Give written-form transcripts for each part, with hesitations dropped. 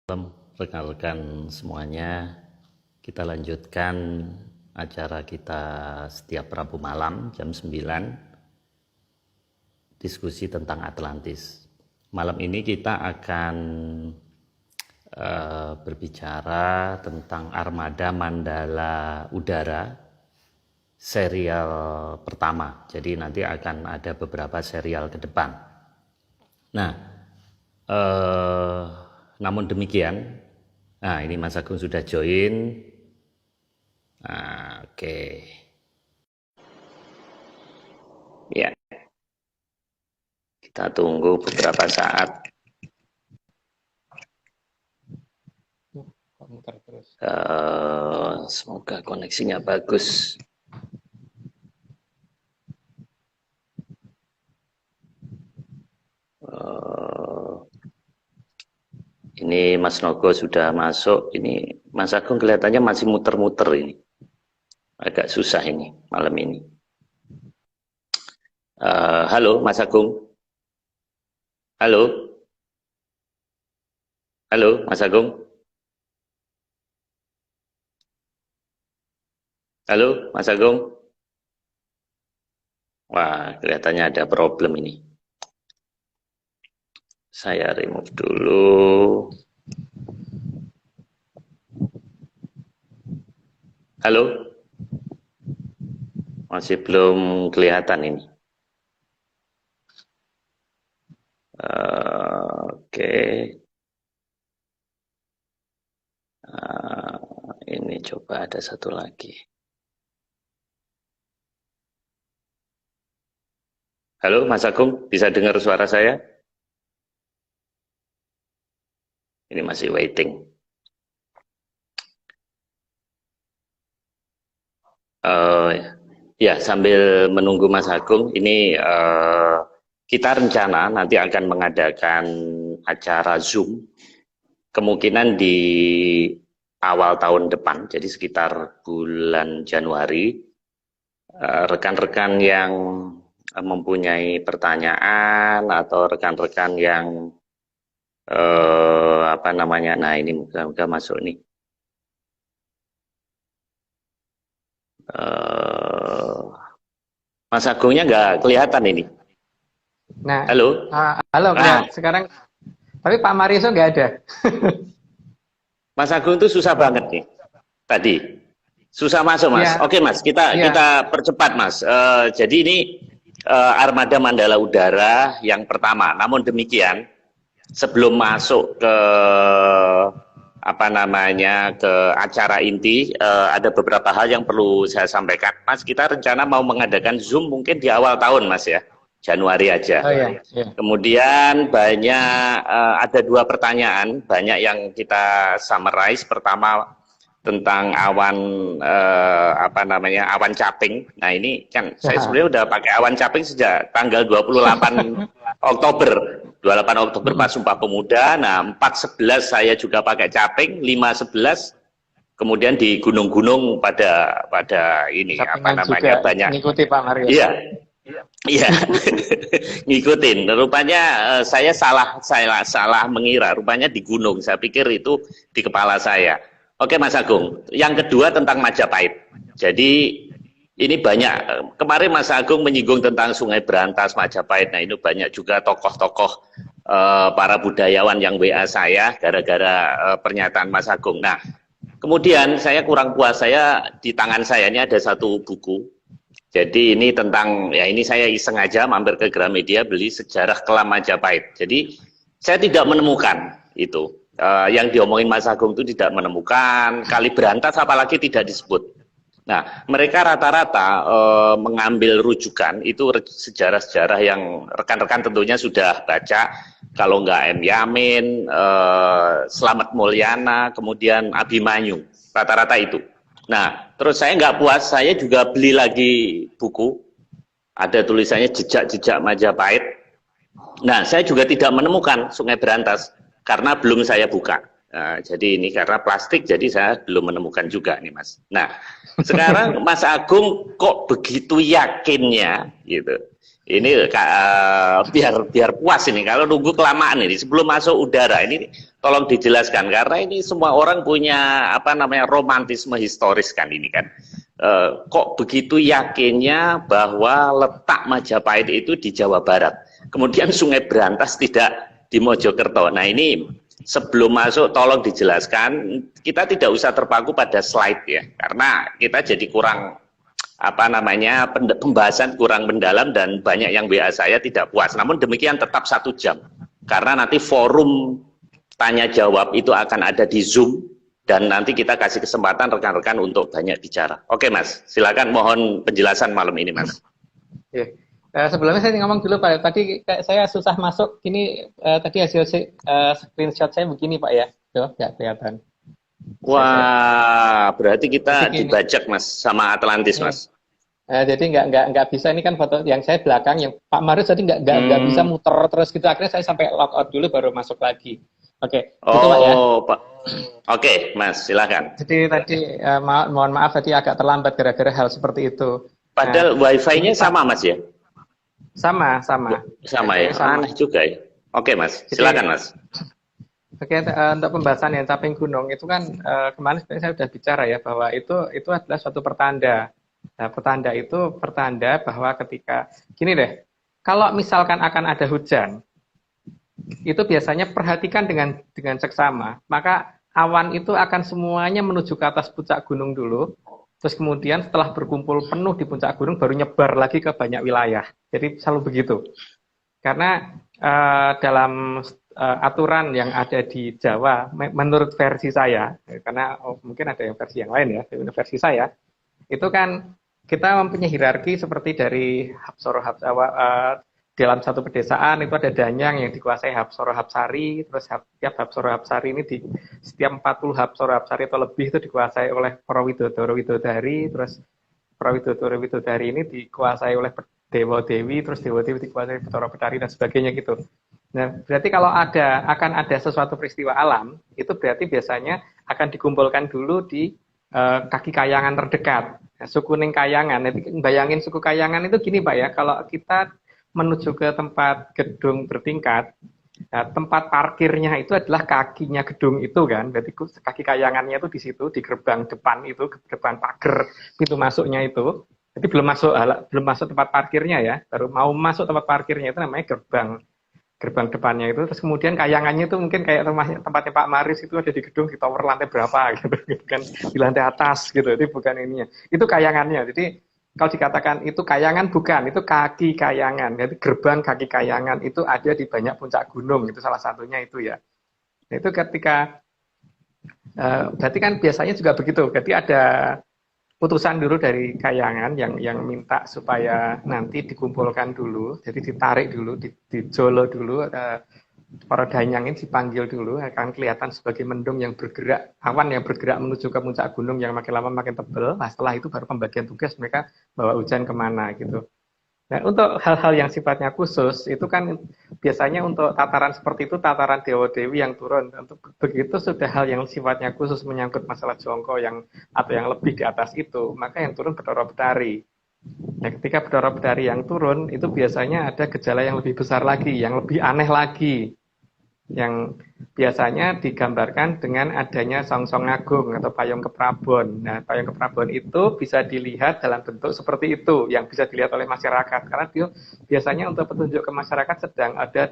Malam rekan-rekan semuanya, kita lanjutkan acara kita setiap Rabu malam jam 9, diskusi tentang Atlantis. Malam ini kita akan berbicara tentang Armada Mandala Udara serial pertama. Jadi nanti akan ada beberapa serial ke depan. Nah, namun demikian, nah ini Mas Agung sudah join. Nah, oke. Ya, kita tunggu beberapa saat. Semoga koneksinya bagus. Ini Mas Nogo sudah masuk. Ini Mas Agung kelihatannya masih muter-muter ini. Agak susah ini malam ini. Halo Mas Agung. Halo. Halo Mas Agung. Halo Mas Agung. Wah, kelihatannya ada problem ini. Saya remove dulu. Halo? Masih belum kelihatan ini. Oke. Ini coba ada satu lagi. Halo Mas Agung, bisa dengar suara saya? Ini masih waiting. Ya, sambil menunggu Mas Agung, ini kita rencana nanti akan mengadakan acara Zoom, kemungkinan di awal tahun depan, jadi sekitar bulan Januari. Rekan-rekan yang mempunyai pertanyaan atau rekan-rekan yang nah ini moga-moga masuk nih. Mas Agungnya nggak kelihatan ini. Nah, halo. Halo, sekarang. Tapi Pak Mariso nggak ada. Mas Agung itu susah banget nih. Tadi susah masuk Mas. Ya. Oke Mas, kita percepat Mas. Jadi ini Armada Mandala Udara yang pertama. Namun demikian, sebelum masuk ke ke acara inti, ada beberapa hal yang perlu saya sampaikan. Mas, kita rencana mau mengadakan Zoom mungkin di awal tahun Mas ya, Januari aja. Oh, iya. Kemudian banyak ada dua pertanyaan, banyak yang kita summarize. Pertama tentang awan awan caping. Nah ini kan saya sebenarnya udah pakai awan caping sejak tanggal 28 Oktober. 28 Oktober pas Sumpah Pemuda. Nah 4/11 saya juga pakai caping, 5/11 kemudian di gunung-gunung pada ini Capingan juga banyak ngikuti Pak Mario. Iya. Ngikutin. Rupanya saya salah mengira, rupanya di gunung. Saya pikir itu di kepala saya. Oke Mas Agung, yang kedua tentang Majapahit. Jadi ini banyak, kemarin Mas Agung menyinggung tentang Sungai Berantas, Majapahit. Nah ini banyak juga tokoh-tokoh para budayawan yang WA saya gara-gara pernyataan Mas Agung. Nah kemudian saya kurang puas, di tangan saya ini ada satu buku. Jadi ini tentang, ya ini saya iseng aja mampir ke Gramedia beli Sejarah Kelam Majapahit. Jadi saya tidak menemukan itu. Yang diomongin Mas Agung itu tidak menemukan, Kali Berantas apalagi tidak disebut. Nah, mereka rata-rata mengambil rujukan itu sejarah-sejarah yang rekan-rekan tentunya sudah baca. Kalau nggak M. Yamin, Slamet Mulyana, kemudian Abimanyu, rata-rata itu. Nah, terus saya nggak puas, saya juga beli lagi buku, ada tulisannya Jejak-Jejak Majapahit. Nah, saya juga tidak menemukan Sungai Berantas, karena belum saya buka. Nah, jadi ini karena plastik, jadi saya belum menemukan juga nih Mas. Nah, sekarang Mas Agung kok begitu yakinnya gitu Ini biar puas ini. Kalau nunggu kelamaan ini sebelum masuk udara ini tolong dijelaskan karena ini semua orang punya apa namanya romantisme historis kan ini kan. Kok begitu yakinnya bahwa letak Majapahit itu di Jawa Barat. Kemudian Sungai Berantas tidak di Mojokerto. Nah, ini sebelum masuk tolong dijelaskan. Kita tidak usah terpaku pada slide ya. Karena kita jadi kurang apa namanya pembahasan kurang mendalam dan banyak yang WA saya tidak puas. Namun demikian tetap 1 jam karena nanti forum tanya jawab itu akan ada di Zoom dan nanti kita kasih kesempatan rekan-rekan untuk banyak bicara. Oke Mas, silakan mohon penjelasan malam ini Mas. Ya. Sebelumnya saya ngomong dulu Pak. Tadi saya susah masuk. Ini tadi hasil screenshot saya begini Pak ya. Tuh, nggak kelihatan. Wah, berarti kita dibajak Mas sama Atlantis Mas. Jadi nggak bisa, ini kan foto yang saya belakang, yang Pak Marius tadi nggak bisa muter terus gitu, akhirnya saya sampai log out dulu baru masuk lagi. Oke, gitu Pak ya. Pak. Oke, Mas, silakan. Jadi tadi mohon maaf tadi agak terlambat gara-gara hal seperti itu. Padahal wifi-nya sama Mas ya? Sama ya, sama. Aneh juga ya. Oke Mas, silakan Mas. Oke, untuk pembahasan yang caping gunung itu kan kemarin saya sudah bicara ya bahwa itu adalah suatu pertanda. Nah, pertanda itu pertanda bahwa ketika gini deh, kalau misalkan akan ada hujan, itu biasanya perhatikan dengan seksama, maka awan itu akan semuanya menuju ke atas puncak gunung dulu, terus kemudian setelah berkumpul penuh di puncak gunung baru nyebar lagi ke banyak wilayah. Jadi selalu begitu. Karena dalam aturan yang ada di Jawa, menurut versi saya, karena mungkin ada yang versi yang lain ya, versi saya, itu kan kita mempunyai hierarki seperti dari Hapsoro dalam satu pedesaan itu ada danyang yang dikuasai Hapsoro Hapsari, terus setiap Hapsoro Hapsari ini setiap 40 Hapsoro Hapsari atau lebih itu dikuasai oleh para Widodoro Widodari, terus para Widodoro Widodari ini dikuasai oleh Dewa Dewi, terus Dewa Dewi dikuasai Bathara Bathari dan sebagainya gitu. Nah, berarti kalau akan ada sesuatu peristiwa alam, itu berarti biasanya akan dikumpulkan dulu di kaki kayangan terdekat. Nah, suku Ning Kayangan. Nanti bayangin suku Kayangan itu gini Pak ya, kalau kita menuju ke tempat gedung bertingkat, nah, tempat parkirnya itu adalah kakinya gedung itu kan, berarti kaki kayangannya itu di situ, di gerbang depan itu, depan pagar pintu masuknya itu. Jadi belum masuk tempat parkirnya ya, baru mau masuk tempat parkirnya itu namanya gerbang depannya itu, terus kemudian kayangannya itu mungkin kayak tempatnya Pak Marius itu ada di gedung di tower lantai berapa gitu kan, di lantai atas gitu, itu bukan ininya, itu kayangannya. Jadi kalau dikatakan itu kayangan, bukan, itu kaki kayangan. Jadi gerbang kaki kayangan itu ada di banyak puncak gunung, itu salah satunya itu ya. Nah, itu ketika berarti kan biasanya juga begitu, berarti ada putusan dulu dari kayangan yang minta supaya nanti dikumpulkan dulu, jadi ditarik dulu, dijolo dulu, para danyang ini dipanggil dulu, akan kelihatan sebagai mendung yang bergerak, awan yang bergerak menuju ke puncak gunung yang makin lama makin tebal. Nah, setelah itu baru pembagian tugas mereka bawa hujan kemana gitu. Nah, untuk hal-hal yang sifatnya khusus, itu kan biasanya untuk tataran seperti itu, tataran Dewa-Dewi yang turun. Untuk begitu sudah hal yang sifatnya khusus menyangkut masalah jongko atau yang lebih di atas itu, maka yang turun Bathara Bathari. Nah, ketika Bathara Bathari yang turun, itu biasanya ada gejala yang lebih besar lagi, yang lebih aneh lagi, yang biasanya digambarkan dengan adanya Songsong Agung atau Payung Keprabon. Nah, Payung Keprabon itu bisa dilihat dalam bentuk seperti itu, yang bisa dilihat oleh masyarakat. Karena dia biasanya untuk petunjuk ke masyarakat sedang ada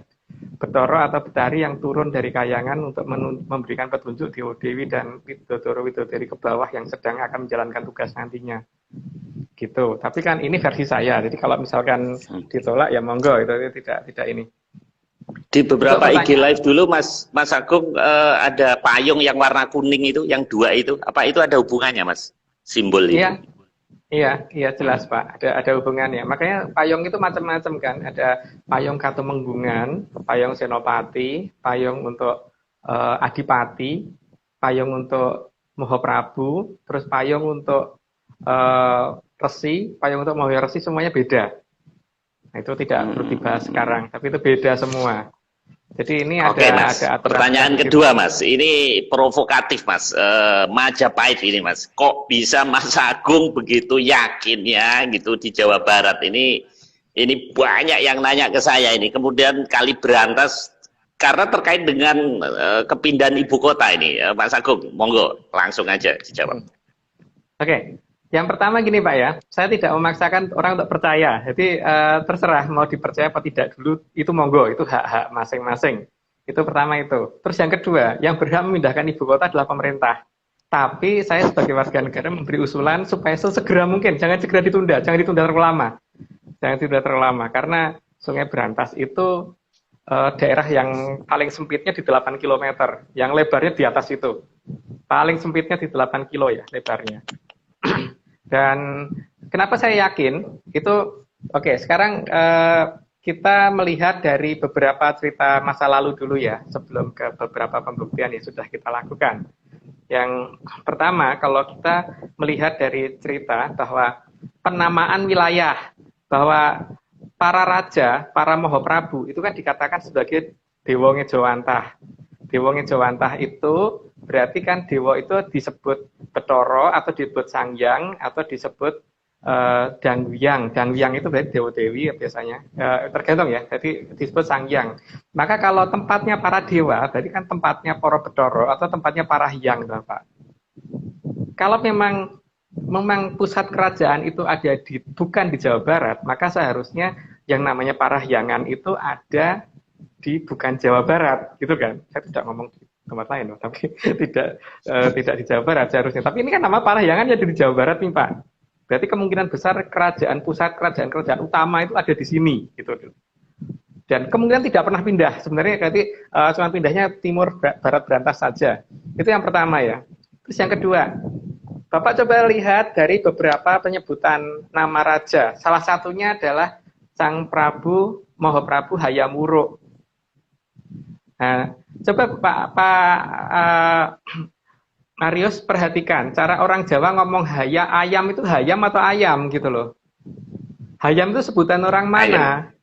Bathara atau Bathari yang turun dari kayangan untuk memberikan petunjuk Dewa Dewi dan Widodoro Widodari ke bawah yang sedang akan menjalankan tugas nantinya. Gitu. Tapi kan ini versi saya. Jadi kalau misalkan ditolak ya monggo, itu tidak ini. Di beberapa IG live dulu Mas Agung ada payung yang warna kuning itu, yang 2 itu, apa itu ada hubungannya Mas? Simbol itu? Iya jelas Pak, ada hubungannya. Makanya payung itu macam-macam kan, ada payung Katumenggungan, payung Senopati, payung untuk Adipati, payung untuk Mahaprabu, terus payung untuk Resi, payung untuk Mahaya Resi, semuanya beda. Nah, itu tidak perlu dibahas sekarang, tapi itu beda semua. Jadi ini ada, Mas. ada pertanyaan kedua Mas, ini provokatif Mas, Majapahit ini Mas, kok bisa Mas Agung begitu yakin ya gitu di Jawa Barat ini Ini banyak yang nanya ke saya ini. Kemudian Kaliberantas karena terkait dengan kepindahan ibu kota ini, Mas Agung, monggo langsung aja dijawab. Oke. Yang pertama gini Pak ya, saya tidak memaksakan orang untuk percaya. Jadi terserah mau dipercaya apa tidak dulu, itu monggo, itu hak-hak masing-masing. Itu pertama itu. Terus yang kedua, yang berhak memindahkan ibu kota adalah pemerintah. Tapi saya sebagai warga negara memberi usulan supaya sesegera mungkin, jangan segera ditunda, jangan ditunda terlalu lama. Jangan ditunda terlalu lama, karena Sungai Berantas itu daerah yang paling sempitnya di 8 km, yang lebarnya di atas itu. Paling sempitnya di 8 kilo ya lebarnya. Dan kenapa saya yakin itu, oke, sekarang kita melihat dari beberapa cerita masa lalu dulu ya, sebelum ke beberapa pembuktian yang sudah kita lakukan. Yang pertama, kalau kita melihat dari cerita bahwa penamaan wilayah, bahwa para raja, para Mahaprabu itu kan dikatakan sebagai Dewa Ngejawantah. Dewa Ngejawantah itu berarti kan dewa itu disebut Betoro atau disebut Sangyang atau disebut Dangyang. Dangyang itu berarti dewa dewi ya biasanya, tergantung ya. Jadi disebut Sangyang. Maka kalau tempatnya para dewa, berarti kan tempatnya para Betoro atau tempatnya para Hyang, Bapak. Kalau memang pusat kerajaan itu ada bukan di Jawa Barat, maka seharusnya yang namanya para Hyangan itu ada di bukan Jawa Barat, gitu kan? Saya tidak ngomong di tempat lain, loh, tapi tidak di Jawa Barat seharusnya. Tapi ini kan nama Parahyangan ya di Jawa Barat nih Pak. Berarti kemungkinan besar pusat kerajaan utama itu ada di sini, gitu. Dan kemungkinan tidak pernah pindah. Sebenarnya berarti cuma pindahnya timur barat Berantas saja. Itu yang pertama ya. Terus yang kedua, Bapak coba lihat dari beberapa penyebutan nama raja. Salah satunya adalah Sang Prabu Mahaprabu Hayam Wuruk. Nah, coba Pak Marius perhatikan cara orang Jawa ngomong ayam itu hayam atau ayam gitu loh. Hayam itu sebutan orang mana?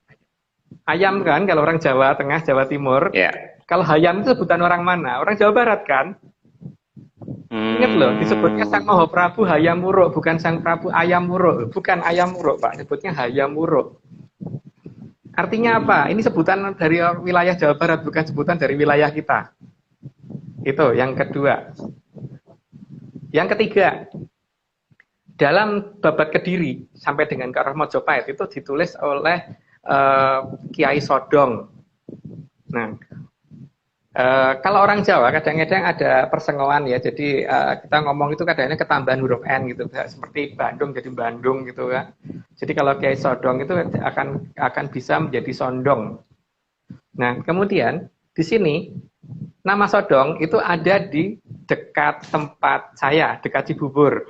Ayam kan kalau orang Jawa Tengah, Jawa Timur. Yeah. Kalau hayam itu sebutan orang mana? Orang Jawa Barat kan? Ingat loh, disebutnya Sang Mahaprabu Hayam Wuruk, bukan Sang Prabu Ayam Wuruk, bukan Ayam Wuruk Pak, disebutnya Hayam Wuruk. Artinya apa? Ini sebutan dari wilayah Jawa Barat, bukan sebutan dari wilayah kita. Itu yang kedua. Yang ketiga, dalam Babad Kediri sampai dengan ke arah Mojopahit itu ditulis oleh Kiai Sodong. Nah, kalau orang Jawa kadang-kadang ada persengoan ya, jadi kita ngomong itu kadang-kadang ketambahan huruf N gitu, seperti Bandung jadi Bandung gitu kan. Jadi kalau Kiai Sodong itu akan bisa menjadi Sondong. Nah, kemudian di sini nama Sodong itu ada di dekat tempat saya, dekat Cibubur.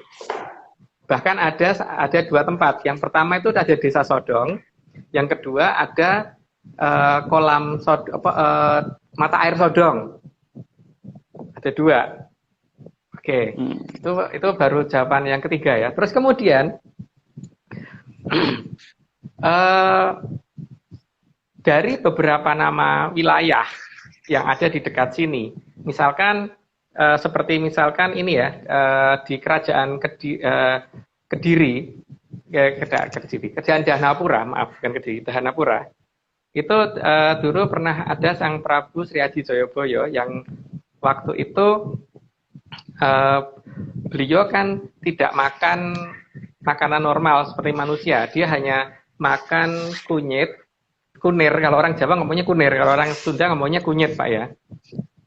Bahkan ada dua tempat. Yang pertama itu ada Desa Sodong, yang kedua ada kolam mata air Sodong. Ada dua. Oke, itu baru jawaban yang ketiga ya. Terus kemudian dari beberapa nama wilayah yang ada di dekat sini, misalkan seperti misalkan ini ya, di kerajaan Kediri, kerajaan Dahanapura, maaf bukan Kediri, Dahanapura. Itu dulu pernah ada Sang Prabu Sri Aji Jayabaya yang waktu itu beliau kan tidak makan makanan normal seperti manusia. Dia hanya makan kunir. Kalau orang Jawa ngomongnya kunir, kalau orang Sunda ngomongnya kunyit, Pak ya.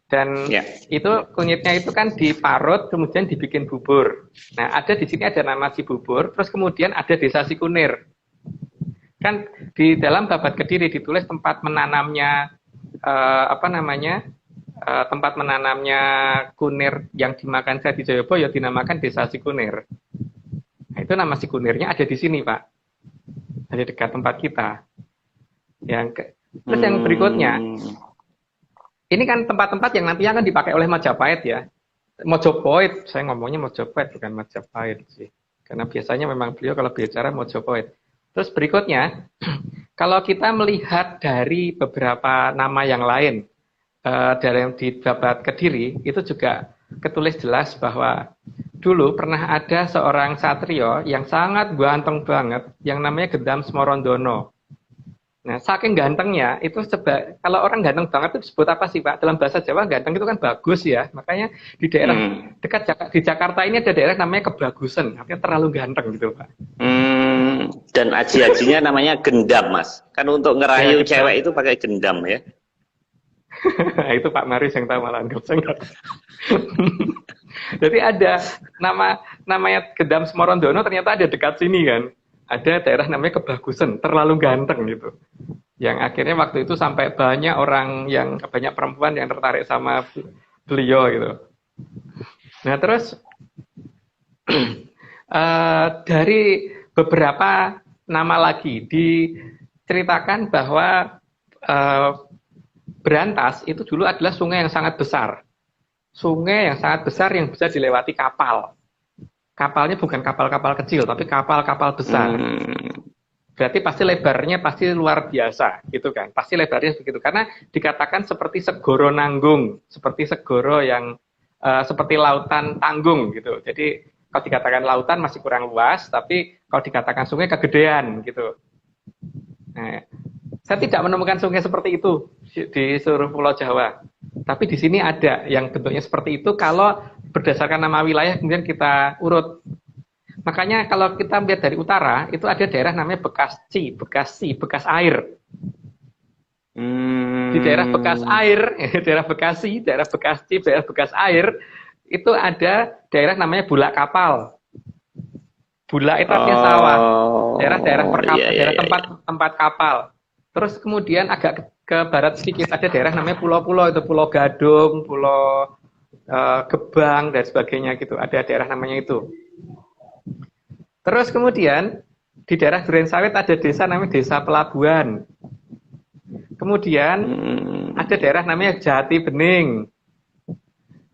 Dan itu kunyitnya itu kan diparut, kemudian dibikin bubur. Nah, ada di sini ada nama si bubur, terus kemudian ada desa si kunir. Kan di dalam Babad Kediri ditulis tempat menanamnya tempat menanamnya kunir yang dimakan Sri Jayabaya dinamakan Desa Sikunir. Nah, itu nama Sikunirnya ada di sini, Pak. Ada dekat tempat kita. Terus yang berikutnya, ini kan tempat-tempat yang nantinya akan dipakai oleh Majapahit ya. Mojopahit, saya ngomongnya Mojopahit bukan Majapahit sih. Karena biasanya memang beliau kalau bicara Mojopahit. Terus berikutnya, kalau kita melihat dari beberapa nama yang lain, dari di Babad Kediri, itu juga ketulis jelas bahwa dulu pernah ada seorang satrio yang sangat ganteng banget, yang namanya Gendam Smorondono. Nah, saking gantengnya itu kalau orang ganteng banget itu disebut apa sih Pak? Dalam bahasa Jawa ganteng itu kan bagus ya. Makanya di daerah dekat di Jakarta ini ada daerah namanya Kebagusan, artinya terlalu ganteng gitu Pak. Dan aji-ajinya namanya gendam, Mas. Kan untuk Ya, ngerayu gendam. cewek itu pakai gendam ya. Itu Pak Marius yang tahu malah saya nggak. Jadi ada namanya Gendam Smorondono ternyata ada dekat sini kan. Ada daerah namanya Kebagusan, terlalu ganteng gitu. Yang akhirnya waktu itu sampai banyak perempuan yang tertarik sama beliau gitu. Nah terus dari beberapa nama lagi diceritakan bahwa Berantas itu dulu adalah sungai yang sangat besar. Sungai yang sangat besar yang bisa dilewati kapal. Kapalnya bukan kapal-kapal kecil, tapi kapal-kapal besar. Berarti pasti lebarnya pasti luar biasa, gitu kan? Pasti lebarnya begitu, karena dikatakan seperti segoro nanggung, seperti segoro yang seperti lautan tanggung, gitu. Jadi kalau dikatakan lautan masih kurang luas, tapi kalau dikatakan sungai kegedean, gitu. Nah, saya tidak menemukan sungai seperti itu di seluruh Pulau Jawa. Tapi di sini ada yang bentuknya seperti itu kalau berdasarkan nama wilayah kemudian kita urut. Makanya kalau kita lihat dari utara itu ada daerah namanya Bekasi, bekas air. Di daerah bekas air, daerah Bekasi, daerah Bekasi, daerah bekas air itu ada daerah namanya Bulak Kapal. Bulak itu artinya sawah. Daerah-daerah daerah tempat kapal. Terus kemudian agak ke barat sedikit ada daerah namanya pulau-pulau, itu Pulau Gadung, Pulau Gebang dan sebagainya gitu. Ada daerah namanya itu. Terus kemudian di daerah Durensawit ada desa namanya Desa Pelabuhan. Kemudian ada daerah namanya Jati Bening.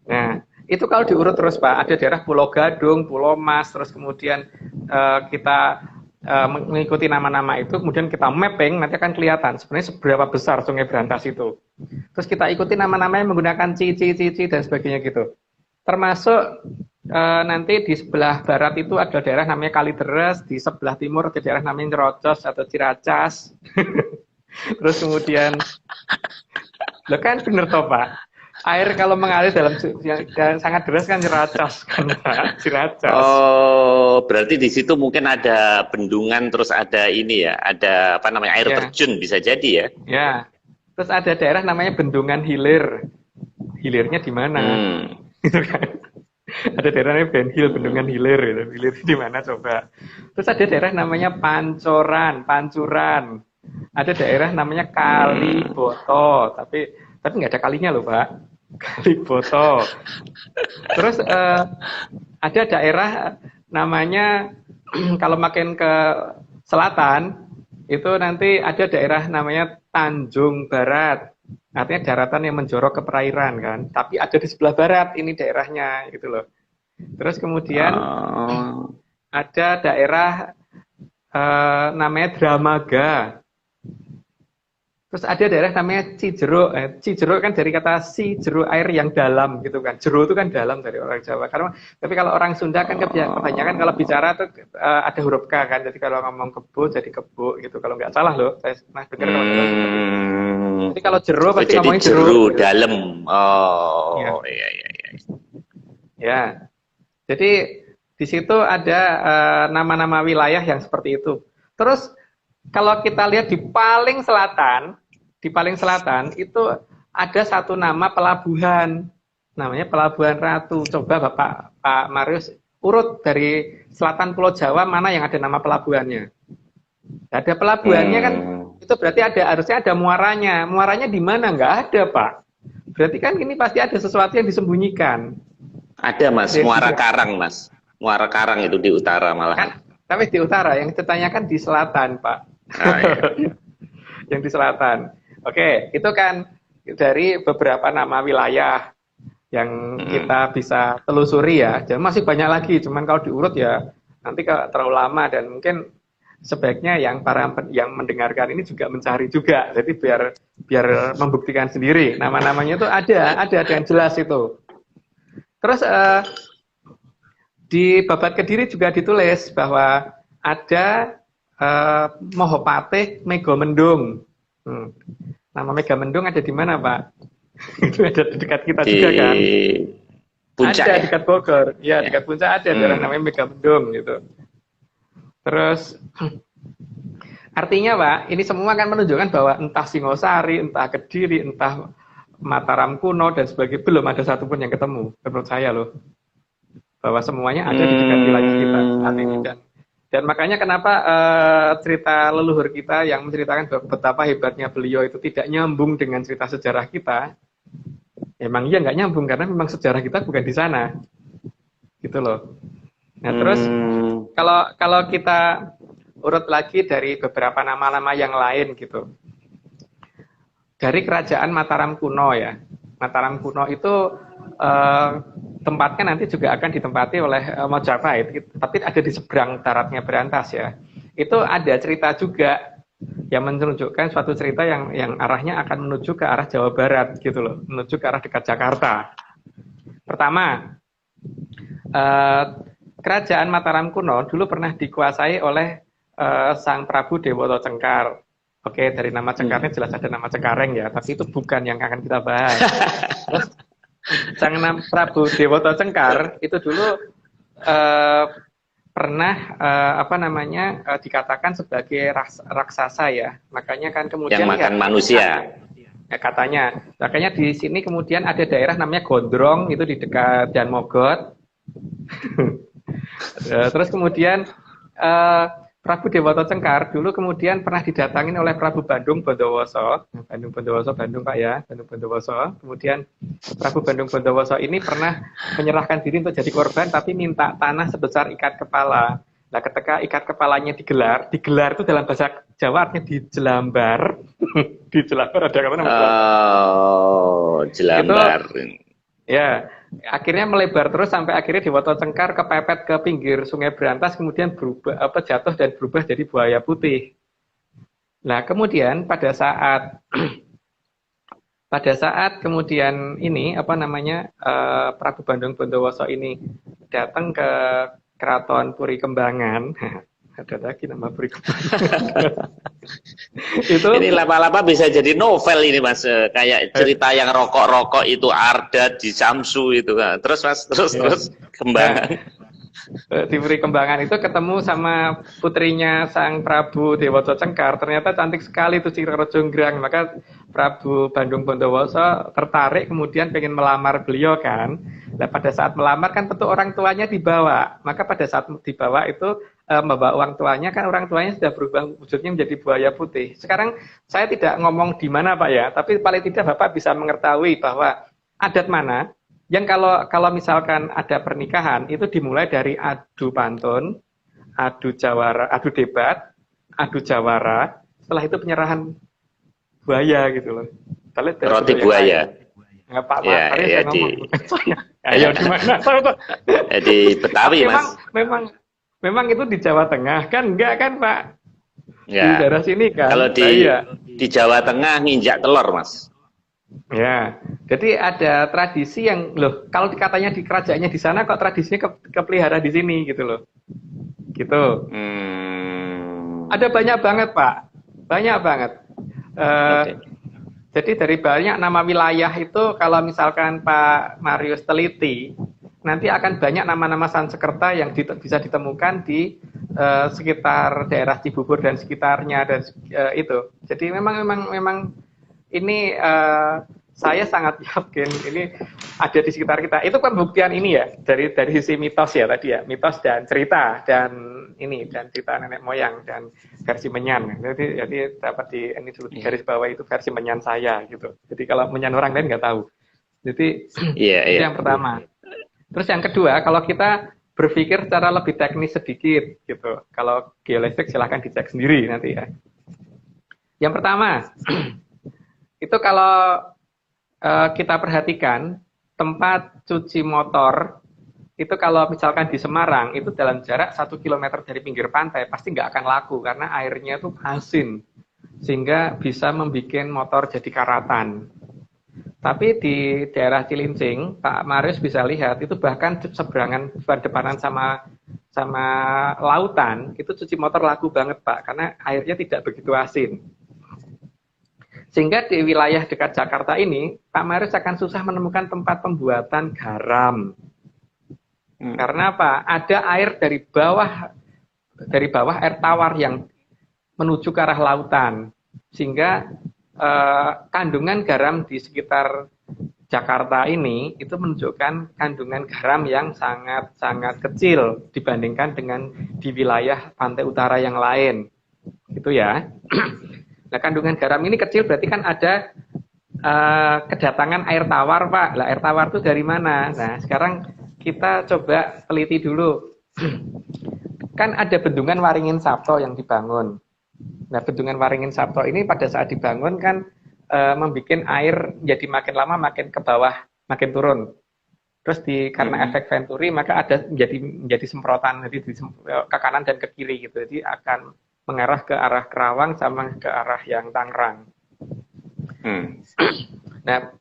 Nah, itu kalau diurut terus Pak, ada daerah Pulau Gadung, Pulau Mas, terus kemudian kita mengikuti nama-nama itu, kemudian kita mapping, nanti akan kelihatan sebenarnya seberapa besar Sungai Berantas itu. Terus kita ikuti nama-namanya menggunakan cici dan sebagainya gitu. Termasuk nanti di sebelah barat itu ada daerah namanya Kalideres, di sebelah timur ada daerah namanya Nyerocos atau Ciracas. Terus kemudian, lo kan bener toh Pak, air kalau mengalir dalam yang sangat deras kan Ciracas kan Pak, Ciracas. Oh, berarti di situ mungkin ada bendungan, terus ada ini ya, ada apa namanya air terjun bisa jadi ya? Ya, terus ada daerah namanya Bendungan Hilir. Hilirnya di mana? Itu kan. Ada daerah namanya Ben Hill, Bendungan Hilir, gitu. Hilir di mana coba? Terus ada daerah namanya Pancuran. Ada daerah namanya Kaliboto, tapi nggak ada kalinya loh Pak. Kaliboto. Terus ada daerah namanya kalau makin ke selatan itu nanti ada daerah namanya Tanjung Barat. Artinya daratan yang menjorok ke perairan kan. Tapi ada di sebelah barat ini daerahnya gitu loh. Terus kemudian ada daerah namanya Dramaga. Terus ada daerah namanya Cijeruk. Cijeruk kan dari kata si jeruk air yang dalam gitu kan. Jeruk itu kan dalam dari orang Jawa. Tapi kalau orang Sunda kan kebanyakan kalau bicara tuh ada huruf K kan. Jadi kalau ngomong kebo jadi kebo gitu. Kalau nggak salah loh. Saya pernah dengar kalau nggak salah. Jadi kalau jeruk pasti ngomongin jeruk. Dalam. Oh, iya. Ya. Jadi di situ ada nama-nama wilayah yang seperti itu. Terus kalau kita lihat di paling selatan itu ada satu nama pelabuhan, namanya Pelabuhan Ratu. Coba Pak Marius urut dari selatan Pulau Jawa mana yang ada nama pelabuhannya. Ada pelabuhannya kan, itu berarti harusnya ada muaranya. Muaranya di mana? Nggak ada Pak. Berarti kan ini pasti ada sesuatu yang disembunyikan. Ada Mas, Muara Karang Mas. Muara Karang itu di utara malah. Kan, tapi di utara, yang ditanyakan di selatan Pak. Yang di selatan. Oke, itu kan dari beberapa nama wilayah yang kita bisa telusuri ya. Dan masih banyak lagi, cuman kalau diurut ya nanti terlalu lama dan mungkin sebaiknya yang mendengarkan ini juga mencari juga. Jadi biar membuktikan sendiri. Nama-namanya itu ada yang jelas itu. Terus di Babat Kediri juga ditulis bahwa ada Mohopatih Megomendung. Hmm. Nama Megamendung ada di mana, Pak? Itu ada di dekat kita Di juga kan? puncak Ada ya. dekat Bogor. Ya, Ya. dekat Puncak ada daerah Hmm. namanya Megamendung gitu. Terus artinya, Pak, ini semua kan menunjukkan bahwa entah Singosari, entah Kediri, entah Mataram kuno dan sebagainya belum ada satupun yang ketemu menurut saya loh, bahwa semuanya ada di dekat wilayah kita saat ini. Hmm. Dan makanya kenapa cerita leluhur kita yang menceritakan betapa hebatnya beliau itu tidak nyambung dengan cerita sejarah kita. Emang iya nggak nyambung karena memang sejarah kita bukan di sana, gitu loh. Nah terus Hmm. kalau kalau kita urut lagi dari beberapa nama-nama yang lain gitu, dari kerajaan Mataram kuno ya. Mataram kuno itu eh, tempatnya nanti juga akan ditempati oleh Majapahit, tapi ada di seberang daratnya Berantas ya. Itu ada cerita juga yang menunjukkan suatu cerita yang arahnya akan menuju ke arah Jawa Barat gitu loh, menuju ke arah dekat Jakarta. Pertama, eh, kerajaan Mataram kuno dulu pernah dikuasai oleh Sang Prabu Dewata Cengkar. Oke, dari nama Cengkarnya jelas ada nama Cengkareng ya, tapi itu bukan yang akan kita bahas. Terus Sang Prabu Dewata Cengkar itu dulu eh, pernah apa namanya dikatakan sebagai raksasa ya. Makanya kan Yang kemudian makan lihat manusia. ya, katanya. Makanya di sini kemudian ada daerah namanya Gondrong itu di dekat Dan Mogot. Terus kemudian eh, Prabu Dewata Cengkar dulu kemudian pernah didatangin oleh Prabu Bandung Bondowoso. Bandung Bondowoso, Bandung Pak ya, Bandung Bondowoso. Kemudian Prabu Bandung Bondowoso ini pernah menyerahkan diri untuk jadi korban tapi minta tanah sebesar ikat kepala. Nah, ketika ikat kepalanya digelar itu dalam bahasa Jawa artinya dijelambar. Dijelambar ada kata nama jelambar. Oh, Itu Jelambar. ya, akhirnya melebar terus sampai akhirnya Dewata Cengkar kepepet ke pinggir Sungai Berantas kemudian berubah apa jatuh dan berubah jadi buaya putih. Nah, kemudian pada saat kemudian ini apa namanya Prabu Bandung Bondowoso ini datang ke Keraton Puri Kembangan. Ada lagi nama Puri Kembangan. Itu Ini lama-lama bisa jadi novel ini Mas. Kayak cerita yang rokok-rokok itu Arda di Samsu itu. Terus Mas, terus ya. terus Nah, kembangan. di Puri Kembangan itu ketemu sama putrinya Sang Prabu Dewata Cengkar. Ternyata cantik sekali tuh Ciro Jonggrang. Maka Prabu Bandung Bondowoso tertarik kemudian pengen melamar beliau kan. Nah pada saat melamar kan tentu orang tuanya dibawa. Maka pada saat dibawa itu membawa orang tuanya kan orang tuanya sudah berubah wujudnya menjadi buaya putih. Sekarang saya tidak ngomong di mana Pak ya, tapi paling tidak Bapak bisa mengetahui bahwa adat mana yang kalau misalkan ada pernikahan itu dimulai dari adu pantun, adu jawara, adu debat, adu jawara, setelah itu penyerahan buaya gitu loh. Kita lihat dari Roti budaya yang lain. buaya. Nggak Pak Ya, Arief ya yang ngomong, bukan saya. Ayo di mana? di Betawi Memang Mas. memang memang itu di Jawa Tengah kan enggak kan Pak? Di Ya. daerah sini Kalau kan? Nah, di iya. di Jawa Tengah nginjak telur Mas. Ya, jadi ada tradisi yang loh. Kalau dikatanya di kerajaannya di sana, kok tradisinya kepelihara di sini gitu loh. Gitu. Hmm. Ada banyak banget Pak, banyak banget. Eh, Oke. jadi dari banyak nama wilayah itu, kalau misalkan Pak Marius teliti, nanti akan banyak nama-nama Sansekerta yang bisa ditemukan di sekitar daerah Cibubur dan sekitarnya dan itu. Jadi memang ini saya sangat yakin ini ada di sekitar kita. Itu pembuktian ini ya dari sisi mitos ya tadi ya, mitos dan cerita dan cerita nenek moyang dan versi menyan. Jadi dapat ini dulu di garis bawah itu versi menyan saya gitu. Jadi kalau menyan orang lain nggak tahu. Jadi Iya, itu iya. yang pertama. Terus yang kedua, kalau kita berpikir secara lebih teknis sedikit gitu. Kalau geolistrik silahkan dicek sendiri nanti ya. Yang pertama, itu kalau kita perhatikan tempat cuci motor itu kalau misalkan di Semarang itu dalam jarak 1 kilometer dari pinggir pantai pasti nggak akan laku karena airnya itu asin sehingga bisa membuat motor jadi karatan. Tapi di daerah Cilincing, Pak Marius bisa lihat itu bahkan seberangan berdepanan sama lautan itu cuci motor laku banget Pak karena airnya tidak begitu asin. Sehingga di wilayah dekat Jakarta ini, Pak Maris akan susah menemukan tempat pembuatan garam. Karena apa? Ada air dari bawah air tawar yang menuju ke arah lautan. Sehingga kandungan garam di sekitar Jakarta ini itu menunjukkan kandungan garam yang sangat-sangat kecil dibandingkan dengan di wilayah pantai utara yang lain. Gitu ya. Nah, kandungan garam ini kecil berarti kan ada kedatangan air tawar, Pak. Lah, air tawar itu dari mana? Nah, sekarang kita coba teliti dulu. Kan ada bendungan Waringin Sabto yang dibangun. Nah, bendungan Waringin Sabto ini pada saat dibangun kan membuat air jadi makin lama makin ke bawah, makin turun. Terus karena efek Venturi maka ada menjadi semprotan, jadi ke kanan dan ke kiri gitu. Jadi akan mengarah ke arah Kerawang sama ke arah yang Tangerang. Nah,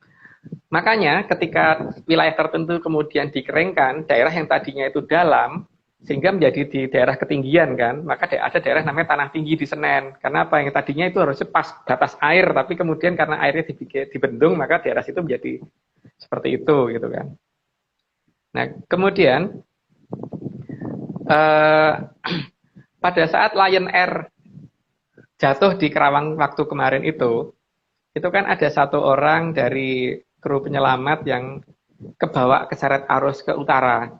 makanya ketika wilayah tertentu kemudian dikeringkan, daerah yang tadinya itu dalam sehingga menjadi di daerah ketinggian kan, maka ada daerah namanya tanah tinggi di Senen. Karena apa? Yang tadinya itu harusnya pas batas air, tapi kemudian karena airnya dibendung, maka daerah situ menjadi seperti itu gitu kan. Nah, kemudian pada saat Lion Air jatuh di Kerawang waktu kemarin itu kan ada satu orang dari kru penyelamat yang kebawa keseret arus ke utara.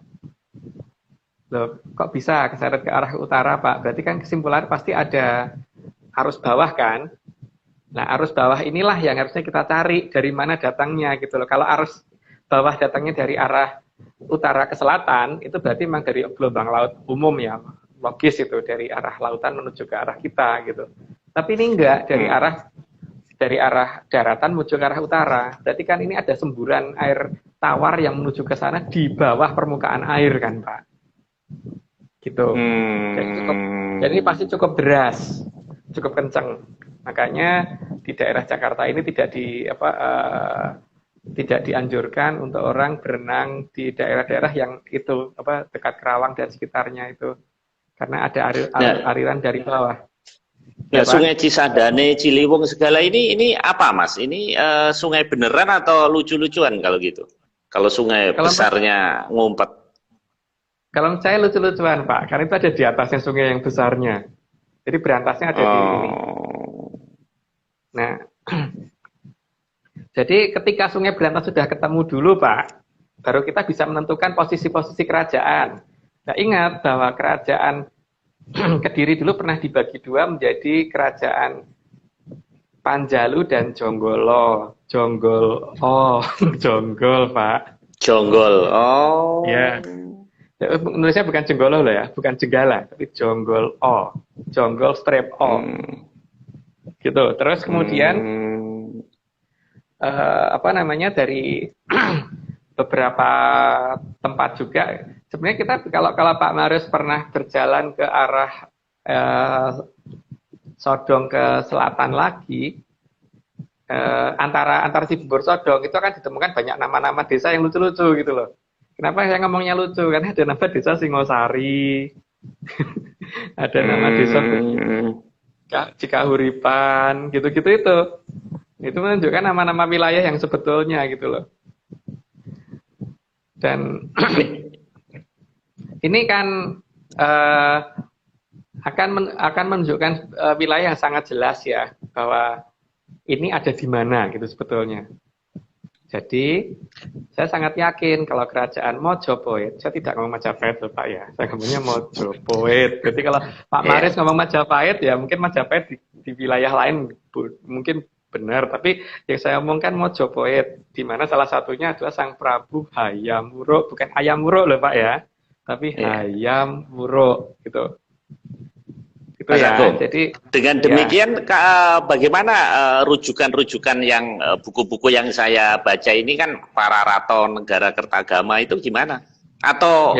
Loh, kok bisa keseret ke arah utara, Pak? Berarti kan kesimpulan pasti ada arus bawah kan? Nah, arus bawah inilah yang harusnya kita cari dari mana datangnya gitu loh. Kalau arus bawah datangnya dari arah utara ke selatan, itu berarti memang dari gelombang laut umum ya. Logis itu, dari arah lautan menuju ke arah kita gitu. Tapi ini enggak, dari arah daratan menuju ke arah utara. Berarti kan ini ada semburan air tawar yang menuju ke sana di bawah permukaan air kan, Pak? Gitu. Jadi pasti cukup deras, cukup kencang. Makanya di daerah Jakarta ini tidak dianjurkan untuk orang berenang di daerah-daerah yang itu dekat Kerawang dan sekitarnya itu, karena ada aliran dari bawah. Ya, Sungai Cisadane, Ciliwung segala ini apa, Mas? Ini sungai beneran atau lucu-lucuan kalau gitu? Kalau sungai besarnya ngumpet. Kalau saya lucu-lucuan, Pak, karena itu ada di atasnya sungai yang besarnya. Jadi berantasnya ada di ini. Nah, jadi ketika sungai berantas sudah ketemu dulu, Pak, baru kita bisa menentukan posisi-posisi kerajaan. Nah, ingat bahwa kerajaan Kediri dulu pernah dibagi dua menjadi kerajaan Panjalu dan Jonggolo. Jonggol, Pak. Jonggol, oh. Ya. Nulisnya bukan Jenggolo loh ya, bukan Jenggala, tapi Jonggol O, Jonggol strip O, gitu. Terus kemudian dari beberapa tempat juga. Sebenarnya kita kalau Pak Marius pernah berjalan ke arah Sodong ke selatan lagi, antara Cibubur Sodong itu akan ditemukan banyak nama-nama desa yang lucu-lucu gitu loh. Kenapa saya ngomongnya lucu? Karena ada nama desa Singosari, ada nama desa Cikahuripan, gitu-gitu itu. Itu menunjukkan nama-nama wilayah yang sebetulnya gitu loh. Dan ini kan akan menunjukkan wilayah yang sangat jelas ya, bahwa ini ada di mana gitu sebetulnya. Jadi saya sangat yakin kalau kerajaan Mojopahit, saya tidak ngomong Majapahit loh Pak ya, saya ngomongnya Mojopahit. Jadi kalau Pak Maris ngomong Majapahit ya mungkin Majapahit di wilayah lain mungkin benar, tapi yang saya omongkan Mojopahit, di mana salah satunya adalah Sang Prabu Hayam Wuruk, bukan Ayam Wuruk loh Pak ya, tapi Hayam Wuruk gitu. Ya, jadi dengan demikian bagaimana rujukan-rujukan yang buku-buku yang saya baca ini kan para Raton Negara Kertagama itu gimana? Atau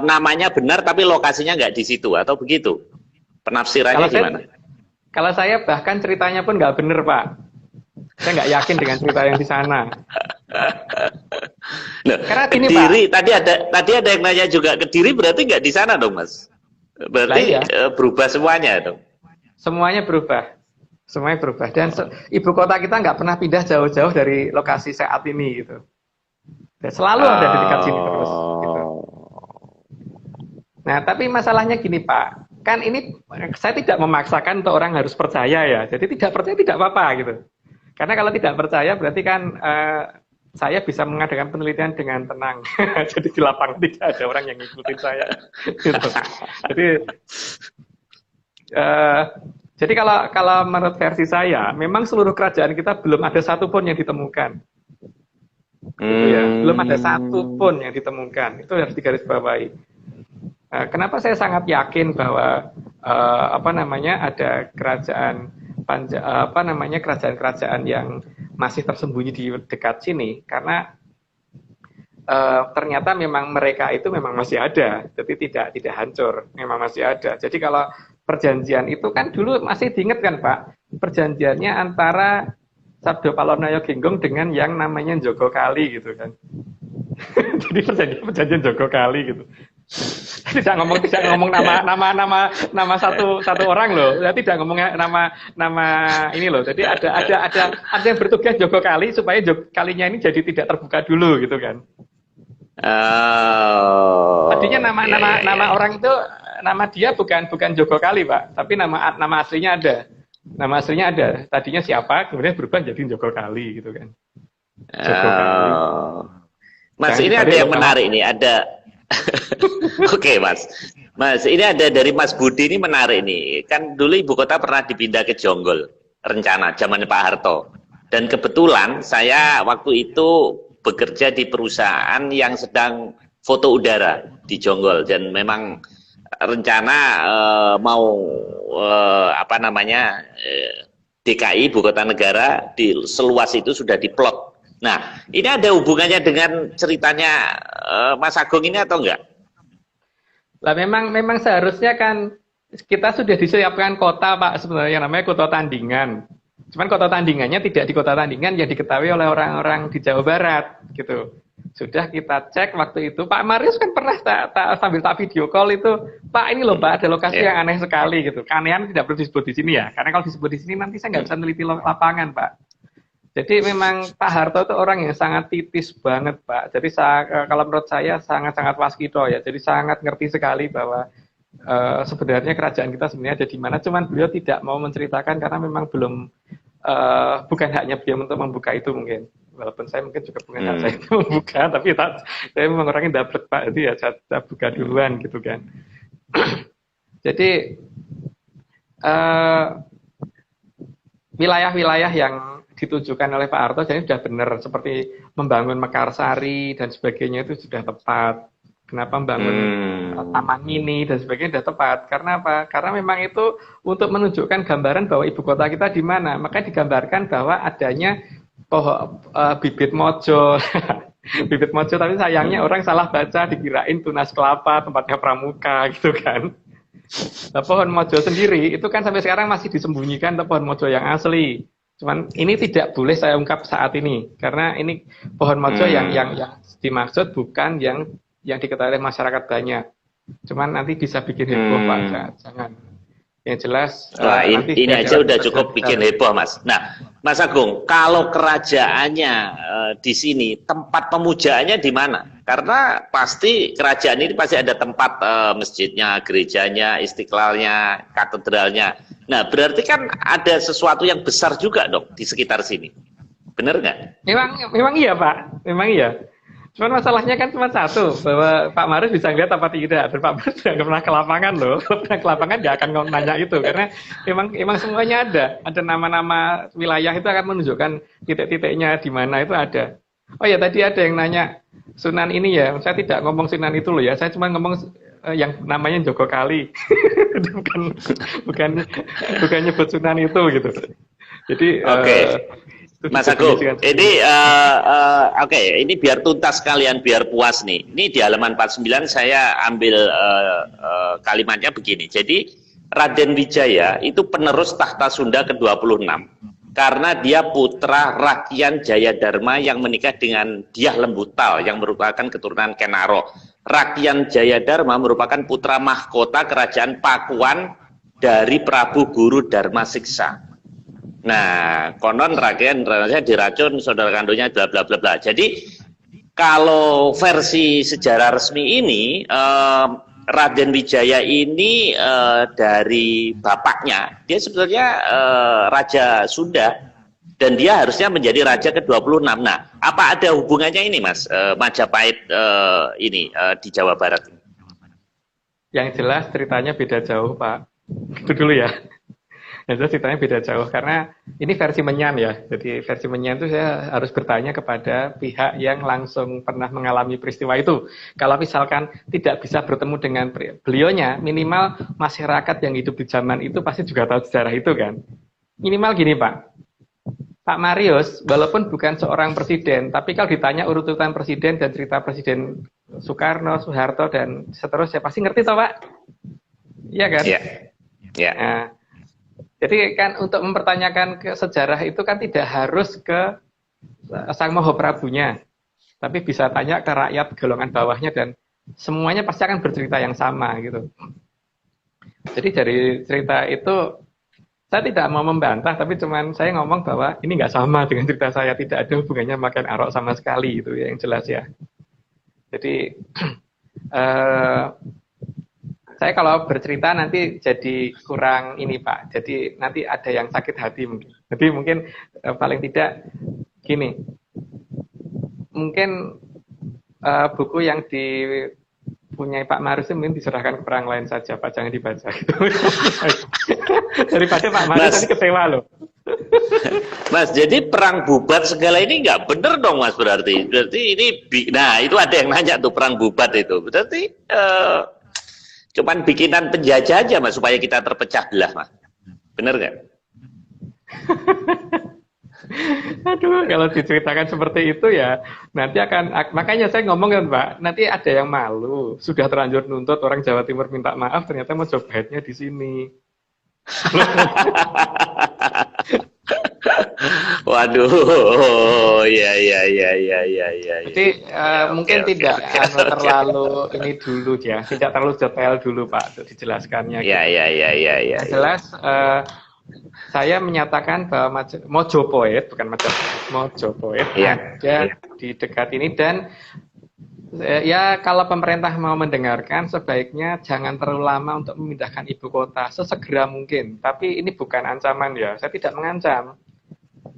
namanya benar tapi lokasinya nggak di situ atau begitu? Penafsirannya gimana? Kalau saya bahkan ceritanya pun nggak benar Pak. Saya nggak yakin dengan cerita yang di sana. Loh, Kediri, Pak, tadi ada yang nanya juga, Kediri berarti nggak di sana dong Mas? Berarti berubah semuanya dong? Semuanya berubah. Semuanya berubah. Dan ibu kota kita nggak pernah pindah jauh-jauh dari lokasi saat ini gitu. Dan selalu ada di dekat sini terus. Gitu. Nah, tapi masalahnya gini Pak, kan ini saya tidak memaksakan untuk orang harus percaya ya. Jadi tidak percaya tidak apa-apa gitu. Karena kalau tidak percaya berarti kan saya bisa mengadakan penelitian dengan tenang. Jadi di lapangan tidak ada orang yang ngikutin saya. Gitu. Jadi kalau menurut versi saya, memang seluruh kerajaan kita belum ada satupun yang ditemukan. Gitu ya. Belum ada satupun yang ditemukan. Itu harus digarisbawahi. Kenapa saya sangat yakin bahwa ada kerajaan-kerajaan yang masih tersembunyi di dekat sini, karena ternyata memang mereka itu memang masih ada, jadi tidak hancur, memang masih ada. Jadi kalau perjanjian itu kan dulu masih diingat kan Pak, perjanjiannya antara Sabdo Palonoyo Genggong dengan yang namanya Jogokali gitu kan. Jadi perjanjian Jogokali gitu. Tidak ngomong nama satu orang loh. Tidak ngomong nama ini loh. Jadi ada yang bertugas Jogokali supaya kalinya ini jadi tidak terbuka dulu gitu kan. Tadinya nama orang itu, nama dia bukan Jogokali Pak, tapi nama aslinya ada. Nama aslinya ada. Tadinya siapa, kemudian berubah jadi Jogokali gitu kan. Jogokali. Mas, ini ada yang menarik nih, ada. Oke, Mas. Mas, ini ada dari Mas Budi, ini menarik nih. Kan dulu ibu kota pernah dipindah ke Jonggol, rencana zaman Pak Harto. Dan kebetulan saya waktu itu bekerja di perusahaan yang sedang foto udara di Jonggol, dan memang rencana DKI ibu kota negara di seluas itu sudah diplot. Nah, ini ada hubungannya dengan ceritanya Mas Agung ini atau enggak? Lah memang seharusnya kan kita sudah disiapkan kota Pak, sebenarnya yang namanya kota tandingan. Cuman kota tandingannya tidak di kota tandingan yang diketahui oleh orang-orang di Jawa Barat gitu. Sudah kita cek waktu itu, Pak Marius kan pernah sambil video call itu, Pak ini loh Pak, ada lokasi yang aneh sekali gitu. Keanehan tidak perlu disebut di sini ya, karena kalau disebut di sini nanti saya nggak bisa meneliti lapangan Pak. Jadi memang Pak Harto itu orang yang sangat titis banget Pak. Jadi kalau menurut saya sangat-sangat waskito ya. Jadi sangat ngerti sekali bahwa sebenarnya kerajaan kita sebenarnya ada di mana. Cuman beliau tidak mau menceritakan karena memang belum bukan haknya beliau untuk membuka itu mungkin. Walaupun saya mungkin juga bukan hak saya untuk membuka, tapi saya memang orangnya dapat Pak. Jadi ya saya buka duluan gitu kan. Jadi wilayah-wilayah yang ditujukan oleh Pak Harto jadi sudah benar, seperti membangun Mekarsari dan sebagainya itu sudah tepat. Kenapa membangun Taman Mini dan sebagainya sudah tepat? Karena apa? Karena memang itu untuk menunjukkan gambaran bahwa ibu kota kita di mana. Makanya digambarkan bahwa adanya bibit mojo. Bibit mojo, tapi sayangnya orang salah baca, dikirain tunas kelapa, tempatnya pramuka gitu kan. Nah, pohon mojo sendiri itu kan sampai sekarang masih disembunyikan pohon mojo yang asli. Cuman ini tidak boleh saya ungkap saat ini karena ini pohon mojo yang dimaksud bukan yang diketahui oleh masyarakat banyak. Cuman nanti bisa bikin heboh Pak, jangan. Yang jelas ini aja udah cukup bikin heboh Mas. Nah, Mas Agung, kalau kerajaannya di sini, tempat pemujaannya di mana? Karena pasti kerajaan ini pasti ada tempat masjidnya, gerejanya, istiqlalnya, katedralnya. Nah, berarti kan ada sesuatu yang besar juga dong di sekitar sini. Bener nggak? Memang iya Pak, memang iya. Cuman masalahnya kan cuma satu, bahwa Pak Marius bisa ngeliat apa tidak. Dan Pak Marius nggak pernah ke lapangan loh. Kalau pernah ke lapangan nggak akan nanya itu. Karena memang semuanya ada. Ada nama-nama wilayah itu akan menunjukkan titik-titiknya di mana itu ada. Oh ya, tadi ada yang nanya, Sunan ini ya. Saya tidak ngomong Sunan itu loh ya. Saya cuma ngomong yang namanya Jogokali. bukan nyebut Sunan itu gitu. Jadi Mas Agung, ini ini biar tuntas kalian, biar puas nih. Ini di halaman 49 saya ambil kalimatnya begini. Jadi Raden Wijaya itu penerus tahta Sunda ke-26 karena dia putra Rakyan Jayadharma yang menikah dengan Dyah Lembutal yang merupakan keturunan Kenaro. Rakyan Jayadharma merupakan putra mahkota kerajaan Pakuan dari Prabu Guru Dharma Siksa. Nah, konon Raden Rajanya diracun, saudara kandungnya bla bla bla bla. Jadi kalau versi sejarah resmi ini, Raden Wijaya ini dari bapaknya, dia sebetulnya Raja Sunda dan dia harusnya menjadi Raja ke-26. Nah, apa ada hubungannya ini, Mas, Majapahit ini di Jawa Barat? Yang jelas ceritanya beda jauh, Pak. Itu dulu ya. Yang jelas ceritanya beda jauh karena ini versi Menyan ya. Jadi versi Menyan itu saya harus bertanya kepada pihak yang langsung pernah mengalami peristiwa itu. Kalau misalkan tidak bisa bertemu dengan beliaunya, minimal masyarakat yang hidup di zaman itu pasti juga tahu sejarah itu kan. Minimal gini, Pak. Pak Marius, walaupun bukan seorang presiden, tapi kalau ditanya urutan presiden dan cerita Presiden Soekarno, Soeharto, dan seterusnya, pasti ngerti toh, Pak? Iya kan? Iya. Ya. Nah, jadi kan untuk mempertanyakan ke sejarah itu kan tidak harus ke Sang Moho Prabunya, tapi bisa tanya ke rakyat golongan bawahnya dan semuanya pasti akan bercerita yang sama gitu. Jadi dari cerita itu saya tidak mau membantah, tapi cuman saya ngomong bahwa ini nggak sama dengan cerita saya, tidak ada hubungannya makan arok sama sekali itu yang jelas ya. Jadi saya kalau bercerita nanti jadi kurang ini Pak, jadi nanti ada yang sakit hati mungkin. Jadi mungkin paling tidak gini, mungkin buku yang dipunyai Pak Marius mungkin diserahkan ke orang lain saja, Pak, jangan dibaca gitu. Daripada Pak Marius nanti kecewa loh. Mas, jadi perang bubat segala ini nggak bener dong, Mas, berarti ini, nah itu ada yang nanya tuh perang bubat itu, berarti cuman bikinan penjajah aja, Mas, supaya kita terpecah belah, Mas, bener nggak? Aduh, kalau diceritakan seperti itu ya, nanti akan, makanya saya ngomong kan Pak, nanti ada yang malu, sudah terlanjur nuntut orang Jawa Timur minta maaf, ternyata mau Majapahitnya di sini. Waduh, ya. Jadi mungkin tidak terlalu ini dulu ya, tidak terlalu detail dulu Pak untuk dijelaskannya. Ya. Yang jelas saya menyatakan bahwa Mojopahit, bukan Mojopahit, ada di dekat ini dan ya kalau pemerintah mau mendengarkan sebaiknya jangan terlalu lama untuk memindahkan ibu kota, sesegera mungkin. Tapi ini bukan ancaman ya, saya tidak mengancam.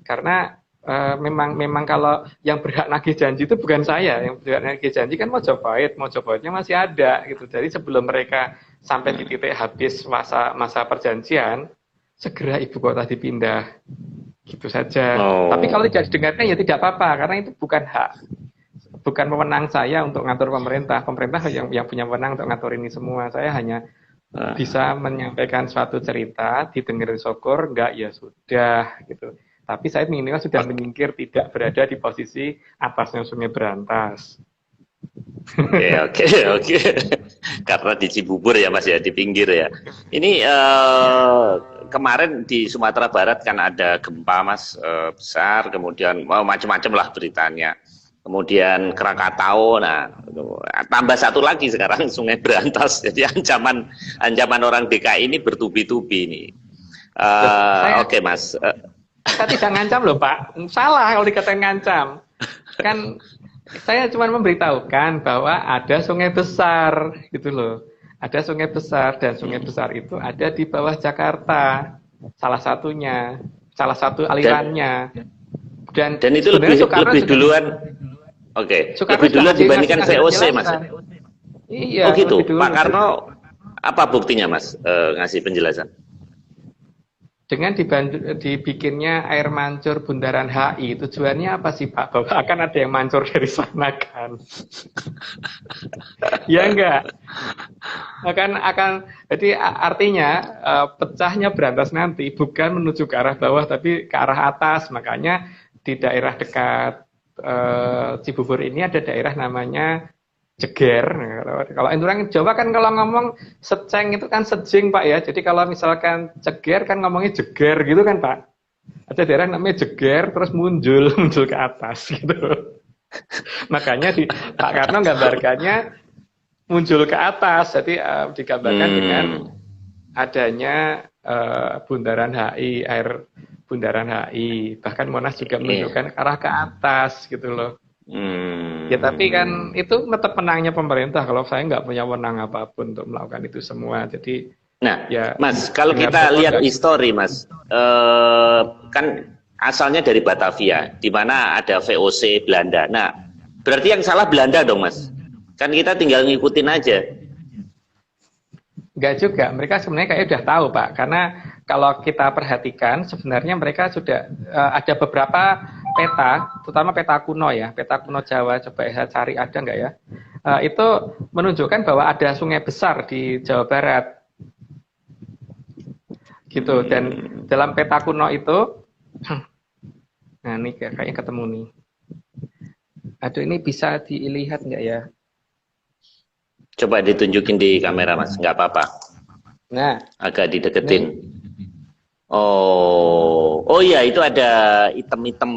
Karena memang kalau yang berhak nagih janji itu bukan saya, yang berhak nagih janji kan Mojopahitnya masih ada gitu. Jadi sebelum mereka sampai di titik habis masa perjanjian, segera ibu kota dipindah, gitu saja. Tapi kalau tidak didengarkan ya tidak apa-apa, karena itu bukan hak, bukan wewenang saya untuk ngatur pemerintah. Pemerintah yang punya wewenang untuk ngatur ini semua. Saya hanya bisa menyampaikan suatu cerita, didengar syukur, enggak ya sudah gitu. Tapi saya minimal sudah menyingkir, tidak berada di posisi atasnya Sungai Berantas. Oke. Karena di Cibubur ya Mas ya, di pinggir ya. Ini kemarin di Sumatera Barat kan ada gempa Mas, besar, kemudian macam-macam lah beritanya. Kemudian Krakatau, nah tambah satu lagi sekarang Sungai Berantas. Jadi ancaman orang DKI ini bertubi-tubi ini. Oke Mas. Saya tidak ngancam loh Pak, salah kalau dikatakan ngancam. Kan saya cuma memberitahukan bahwa ada sungai besar gitu loh. Ada sungai besar dan sungai besar itu ada di bawah Jakarta. Salah satu alirannya. Dan itu lebih duluan. Oke. Lebih duluan dibandingkan VOC Mas. Iya. Oh gitu. Pak Karno apa buktinya Mas ngasih penjelasan? Dengan dibikinnya air mancur Bundaran HI, tujuannya apa sih Pak? Bahwa akan ada yang mancur dari sana kan? Ya enggak? Jadi artinya pecahnya Berantas nanti bukan menuju ke arah bawah, tapi ke arah atas. Makanya di daerah dekat Cibubur ini ada daerah namanya Jeger. Kalau orang Jawa kan kalau ngomong seceng itu kan sejing Pak ya. Jadi kalau misalkan Jeger kan ngomongnya jeger gitu kan Pak. Ada daerah namanya Jeger terus muncul ke atas gitu. Makanya Pak Karno gambarkannya muncul ke atas. Jadi digambarkan dengan adanya Bundaran HI, air Bundaran HI, bahkan Monas juga menunjukkan arah ke atas gitu loh. Ya tapi kan itu tetap menangnya pemerintah. Kalau saya nggak punya wewenang apapun untuk melakukan itu semua. Jadi Nah, ya Mas, kalau kita lihat histori, Mas, kan asalnya dari Batavia, di mana ada VOC Belanda. Nah, berarti yang salah Belanda dong, Mas? Kan kita tinggal ngikutin aja. Nggak juga, mereka sebenarnya kayak udah tahu Pak, karena kalau kita perhatikan sebenarnya mereka sudah ada beberapa peta, terutama peta kuno ya, peta kuno Jawa, coba saya cari ada nggak ya, itu menunjukkan bahwa ada sungai besar di Jawa Barat, gitu. Dan dalam peta kuno itu, nah ini kayaknya ketemu nih, aduh ini bisa dilihat nggak ya? Coba ditunjukin di kamera, Mas. Nggak apa-apa. Nah, agak dideketin. Oh iya, itu ada item-item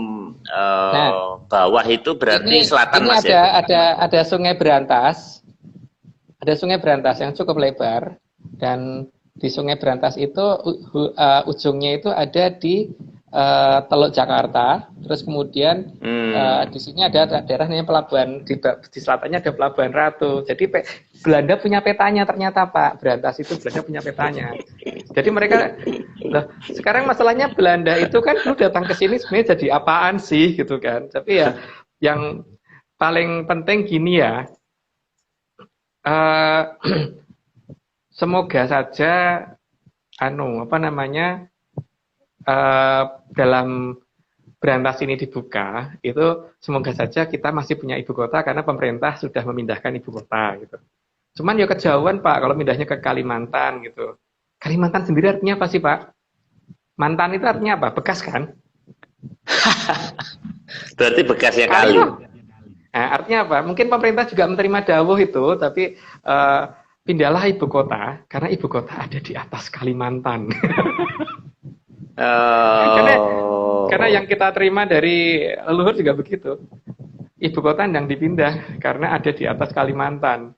bawah itu berarti ini, selatan, ini Mas, ada Sungai Berantas, ada Sungai Berantas yang cukup lebar, dan di Sungai Berantas itu ujungnya itu ada di Teluk Jakarta, terus kemudian di sini ada daerah namanya Pelabuhan, di selatannya ada Pelabuhan Ratu. Jadi Belanda punya petanya ternyata Pak, Berantas itu Belanda punya petanya. Jadi mereka, loh, sekarang masalahnya Belanda itu kan dulu datang ke sini sebenarnya jadi apaan sih gitu kan. Tapi ya yang paling penting gini ya, semoga saja dalam Berantas ini dibuka, itu semoga saja kita masih punya ibu kota karena pemerintah sudah memindahkan ibu kota gitu. Cuman ya kejauhan Pak kalau mindahnya ke Kalimantan gitu. Kalimantan sendiri artinya apa sih Pak? Mantan itu artinya apa? Bekas kan? Berarti bekasnya kali. Nah, artinya apa? Mungkin pemerintah juga menerima dawuh itu, tapi pindahlah ibu kota karena ibu kota ada di atas Kalimantan. Karena yang kita terima dari leluhur juga begitu. Ibu kota yang dipindah karena ada di atas Kalimantan.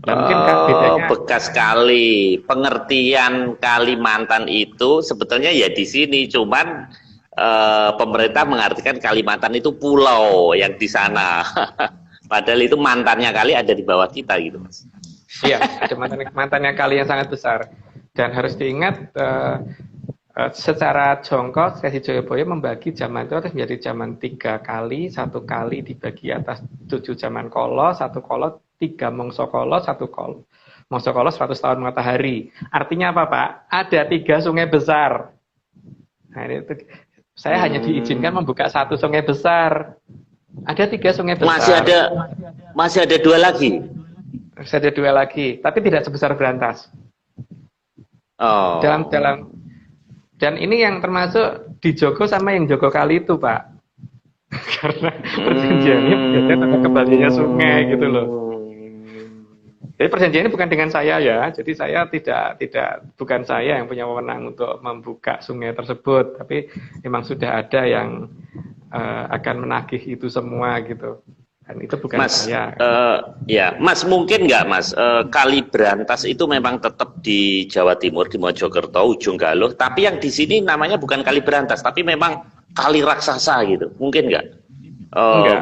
Nah, mungkin bedanya bekas kali. Pengertian Kalimantan itu sebetulnya ya di sini, cuman pemerintah mengartikan Kalimantan itu pulau yang di sana. Padahal itu mantannya kali ada di bawah kita gitu, Mas. Iya, ada mantannya kali yang sangat besar. Dan harus diingat secara jongkok Sesi Jayabaya membagi zaman itu harus menjadi zaman 3 kali, 1 kali dibagi atas 7 zaman kolo, 1 kolo 3 mongso kolo, 1 kolo. Mongso kolo 100 tahun matahari. Artinya apa Pak? Ada 3 sungai besar. Nah, itu, saya hanya diizinkan membuka 1 sungai besar. Ada 3 sungai besar. Masih ada 2 lagi. Masih ada 2 lagi, tapi tidak sebesar Berantas. Oh. Dan ini yang termasuk di Jogo sama yang Jogo Kali itu, Pak. Karena perjanjiannya biasanya tentang kembalinya sungai gitu loh. Jadi perjanjiannya bukan dengan saya ya. Jadi saya bukan saya yang punya wewenang untuk membuka sungai tersebut, tapi memang sudah ada yang akan menagih itu semua gitu. Dan itu bukan Mas, saya. Ya, Mas mungkin nggak Mas, Kali Berantas itu memang tetap di Jawa Timur, di Mojokerto, Ujung Galuh, tapi yang di sini namanya bukan Kali Berantas, tapi memang Kali Raksasa gitu, mungkin nggak?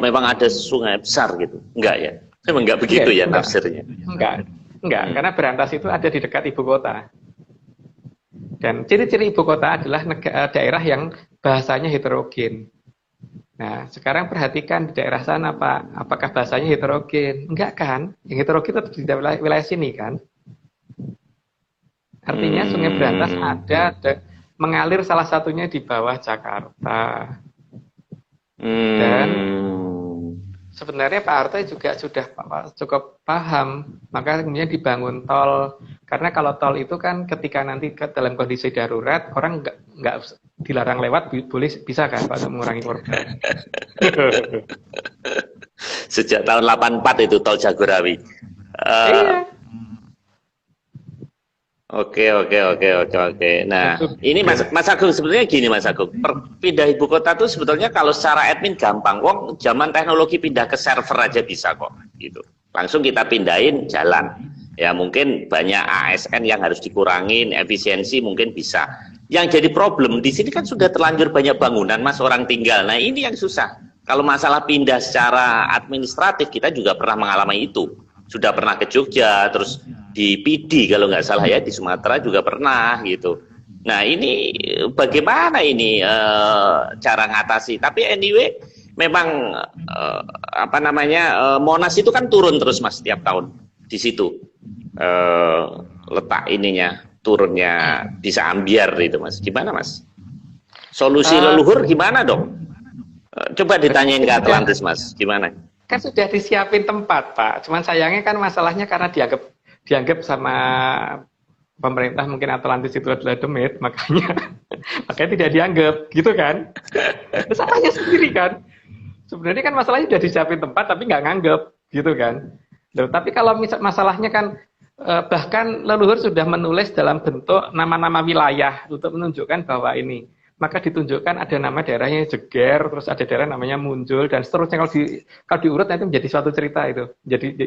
Memang ada sungai besar gitu, enggak ya? Memang nggak begitu ya tafsirnya? Enggak, karena Berantas itu ada di dekat ibu kota. Dan ciri-ciri ibu kota adalah daerah yang bahasanya heterogen. Nah, sekarang perhatikan di daerah sana, Pak. Apakah bahasanya heterogen? Enggak kan? Yang heterogen tetap di wilayah sini kan? Artinya Sungai Berantas ada mengalir salah satunya di bawah Jakarta. Dan sebenarnya Pak Harto juga sudah cukup paham. Maka kemudian dibangun tol. Karena kalau tol itu kan ketika nanti dalam kondisi darurat, orang nggak dilarang lewat, bisa kan Pak untuk mengurangi korban. Sejak tahun 84 itu tol Jagorawi. Iya. Oke. Nah, ini Mas Agung, sebenarnya gini Mas Agung, pindah ibu kota tuh sebetulnya kalau secara admin gampang. Wong zaman teknologi pindah ke server aja bisa kok, gitu. Langsung kita pindahin jalan. Ya mungkin banyak ASN yang harus dikurangin, efisiensi mungkin bisa. yang jadi problem di sini kan sudah terlanjur banyak bangunan Mas orang tinggal. Nah ini yang susah. Kalau masalah pindah secara administratif kita juga pernah mengalami itu. Sudah pernah ke Jogja, terus di PD kalau nggak salah ya, di Sumatera juga pernah gitu. Nah ini bagaimana ini cara ngatasi? Tapi anyway memang apa namanya Monas itu kan turun terus Mas setiap tahun di situ letak ininya turunnya bisa ambiar itu Mas. Gimana Mas? Solusi leluhur gimana dong? Coba ditanyain ke Atlantis Mas, gimana? Kan sudah disiapin tempat Pak. Cuman sayangnya kan masalahnya karena dianggap sama pemerintah mungkin Atlantis itu adalah demit, makanya tidak dianggap gitu kan. Salahnya sendiri kan. Sebenarnya kan masalahnya sudah disiapin tempat tapi nggak nganggap gitu kan. Loh, tapi kalau masalahnya kan bahkan leluhur sudah menulis dalam bentuk nama-nama wilayah untuk menunjukkan bahwa ini, maka ditunjukkan ada nama daerahnya Jeger, terus ada daerah namanya Munjul dan seterusnya. Kalau diurut nanti menjadi suatu cerita itu,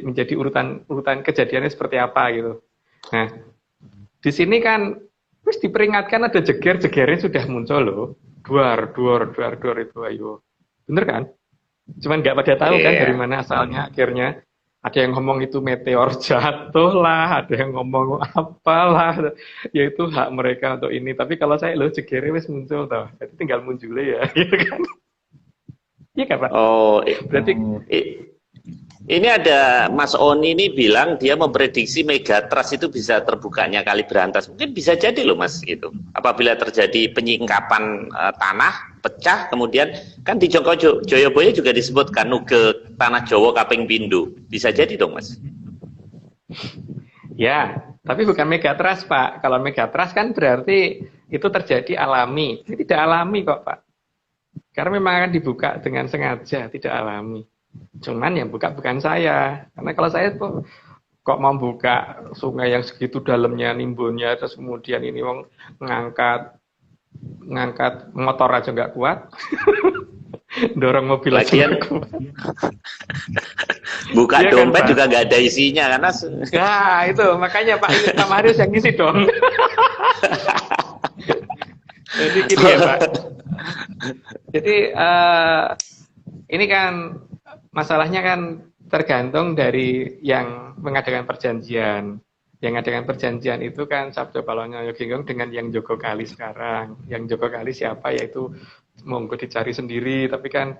menjadi urutan kejadiannya seperti apa gitu. Nah, di sini kan terus diperingatkan ada Jegernya sudah muncul loh, duar itu, ayo, bener kan? Cuman nggak pada tahu kan dari mana asalnya akhirnya. Ada yang ngomong itu meteor jatuh lah, ada yang ngomong apalah, yaitu hak mereka untuk ini. Tapi kalau saya loh Jegere wis muncul toh, jadi tinggal muncul ya, gitu kan? Iya kan Pak? Oh, berarti ini ada Mas Oni ini bilang dia memprediksi Megatrust itu bisa terbukanya Kali Berantas. Mungkin bisa jadi loh Mas gitu. Apabila terjadi penyingkapan tanah pecah, kemudian kan di Joko Joyoboyo juga disebutkan nugel tanah Jawa kaping pindho. Bisa jadi dong Mas. Ya, tapi bukan Megatrust Pak. Kalau Megatrust kan berarti itu terjadi alami. Ini tidak alami kok Pak. Karena memang akan dibuka dengan sengaja, tidak alami. Cuman yang buka bukan saya. Karena kalau saya tuh kok mau buka sungai yang segitu dalamnya nimbunnya, terus kemudian ini wong ngangkat motor aja nggak kuat. Dorong mobil Lagian, aja kuat. Buka ya dompet kan, juga nggak ada isinya karena nah itu makanya Pak ini Pak Marius yang ngisi dong. Jadi gini ya Pak. Jadi ini kan masalahnya kan tergantung dari yang mengadakan perjanjian. Yang mengadakan perjanjian itu kan Sabdo Palonyo Yoginggong dengan yang Jogo Kali sekarang. Yang Jogo Kali siapa yaitu monggo dicari sendiri. Tapi kan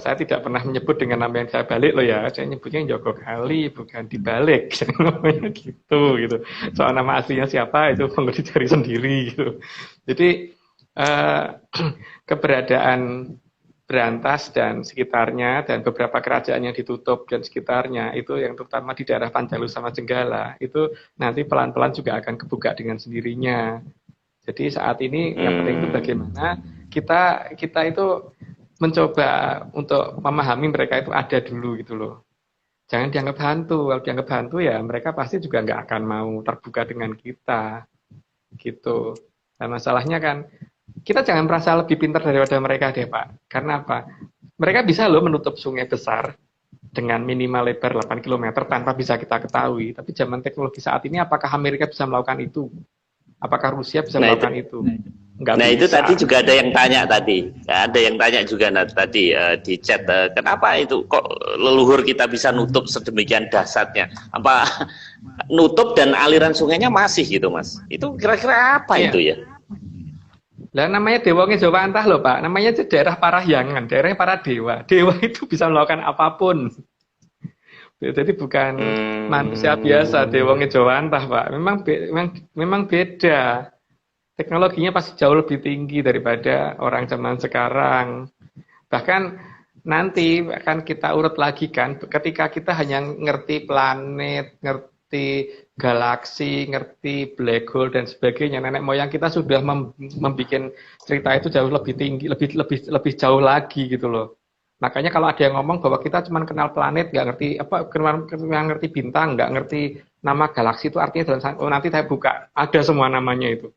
saya tidak pernah menyebut dengan nama yang saya balik loh ya. Saya nyebutnya Jogo Kali bukan dibalik. Namanya gitu. Soal nama aslinya siapa itu monggo dicari sendiri gitu. Jadi keberadaan Berantas dan sekitarnya dan beberapa kerajaan yang ditutup dan sekitarnya itu yang terutama di daerah Panjalu sama Jenggala itu nanti pelan-pelan juga akan kebuka dengan sendirinya. Jadi saat ini yang penting itu bagaimana kita itu mencoba untuk memahami mereka itu ada dulu gitu loh. Jangan dianggap hantu. Kalau dianggap hantu ya mereka pasti juga nggak akan mau terbuka dengan kita gitu. Nah masalahnya kan kita jangan merasa lebih pintar daripada mereka deh Pak. Karena apa? Mereka bisa loh menutup sungai besar dengan minimal lebar 8 km tanpa bisa kita ketahui. Tapi zaman teknologi saat ini apakah Amerika bisa melakukan itu? Apakah Rusia bisa melakukan itu? Nggak bisa. Itu tadi juga ada yang tanya tadi. Ada yang tanya juga tadi di chat. Kenapa itu kok leluhur kita bisa nutup sedemikian dahsyatnya? Apa nutup dan aliran sungainya masih gitu Mas? Itu kira-kira apa itu ya? Lah namanya Dewonge Jawa Antah loh Pak, namanya daerah Parahyangan, daerahnya para dewa. Dewa itu bisa melakukan apapun. Jadi bukan manusia biasa Dewonge Jawa Antah Pak. Memang beda. Teknologinya pasti jauh lebih tinggi daripada orang zaman sekarang. Bahkan nanti akan kita urut lagi kan, ketika kita hanya ngerti planet, ngerti galaksi, ngerti black hole dan sebagainya. Nenek moyang kita sudah membuat cerita itu jauh lebih tinggi, lebih jauh lagi gitu loh. Makanya kalau ada yang ngomong bahwa kita cuma kenal planet, nggak ngerti ngerti bintang, nggak ngerti nama galaksi itu artinya nanti saya buka ada semua namanya itu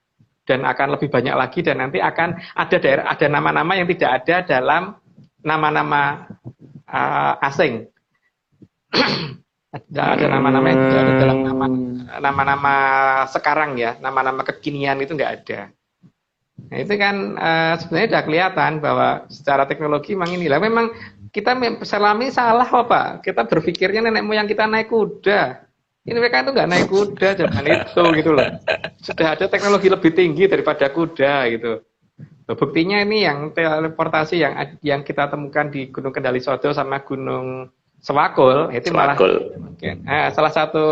dan akan lebih banyak lagi dan nanti akan ada nama-nama yang tidak ada dalam nama-nama asing. Ada nama-nama yang tidak ada dalam nama-nama sekarang ya, nama-nama kekinian itu nggak ada. Nah, itu kan sebenarnya sudah kelihatan bahwa secara teknologi memang inilah. Memang kita selama ini salah Pak. Kita berpikirnya nenek moyang kita naik kuda. Ini mereka itu nggak naik kuda zaman itu gitu loh. Sudah ada teknologi lebih tinggi daripada kuda gitu. Buktinya ini yang teleportasi yang kita temukan di Gunung Kendali Sodo sama Gunung Sewakul itu malah mungkin salah satu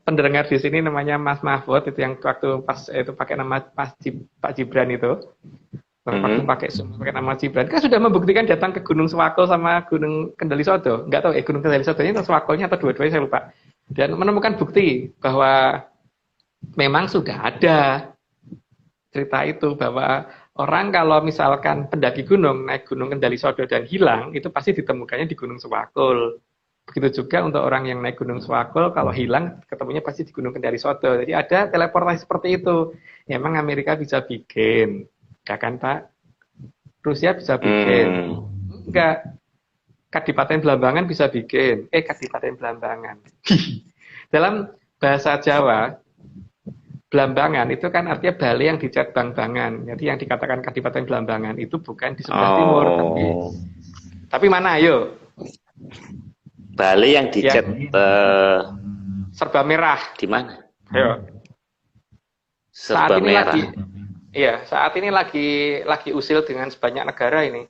pendengar di sini namanya Mas Mahfud itu yang waktu pas itu pakai nama Pak Gibran itu waktu pakai nama Gibran kan sudah membuktikan datang ke Gunung Sewakul sama Gunung Kendali Sodo, nggak tahu Gunung Kendali Sodonya atau Sewakulnya atau dua-duanya saya lupa, dan menemukan bukti bahwa memang sudah ada cerita itu bahwa orang kalau misalkan pendaki gunung naik Gunung Kendali Sodo dan hilang itu pasti ditemukannya di Gunung Sewakul. Begitu juga untuk orang yang naik Gunung Sewakul, kalau hilang ketemunya pasti di Gunung Kendari Sodo. Jadi ada teleportasi seperti itu. Emang Amerika bisa bikin, enggak kan Pak? Rusia bisa bikin, enggak. Kadipaten Blambangan bisa bikin, Kadipaten Blambangan. Dalam bahasa Jawa, Blambangan itu kan artinya Bali yang dicat bang-bangan. Jadi yang dikatakan Kadipaten Blambangan itu bukan di sebelah timur, tapi mana ayo? Bali yang dicat serba merah. Di mana? Ayo. Serba merah. Saat ini lagi usil dengan sebanyak negara ini.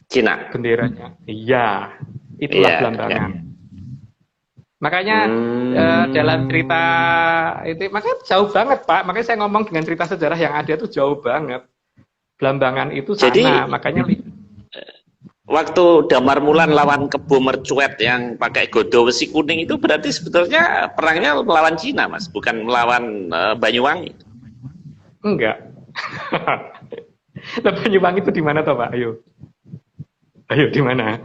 Cina. Benderanya. Iya, itulah Blambangan. Ya. Makanya dalam cerita itu, makanya jauh banget Pak. Makanya saya ngomong dengan cerita sejarah yang ada itu jauh banget. Blambangan itu sana, jadi, makanya waktu Damar Mulan lawan Kebo Mercuet yang pakai godo besi kuning itu berarti sebetulnya perangnya melawan Cina, Mas, bukan melawan Banyuwangi. Enggak. Nah, Banyuwangi itu di mana toh, Pak? Ayo. Ayo di mana?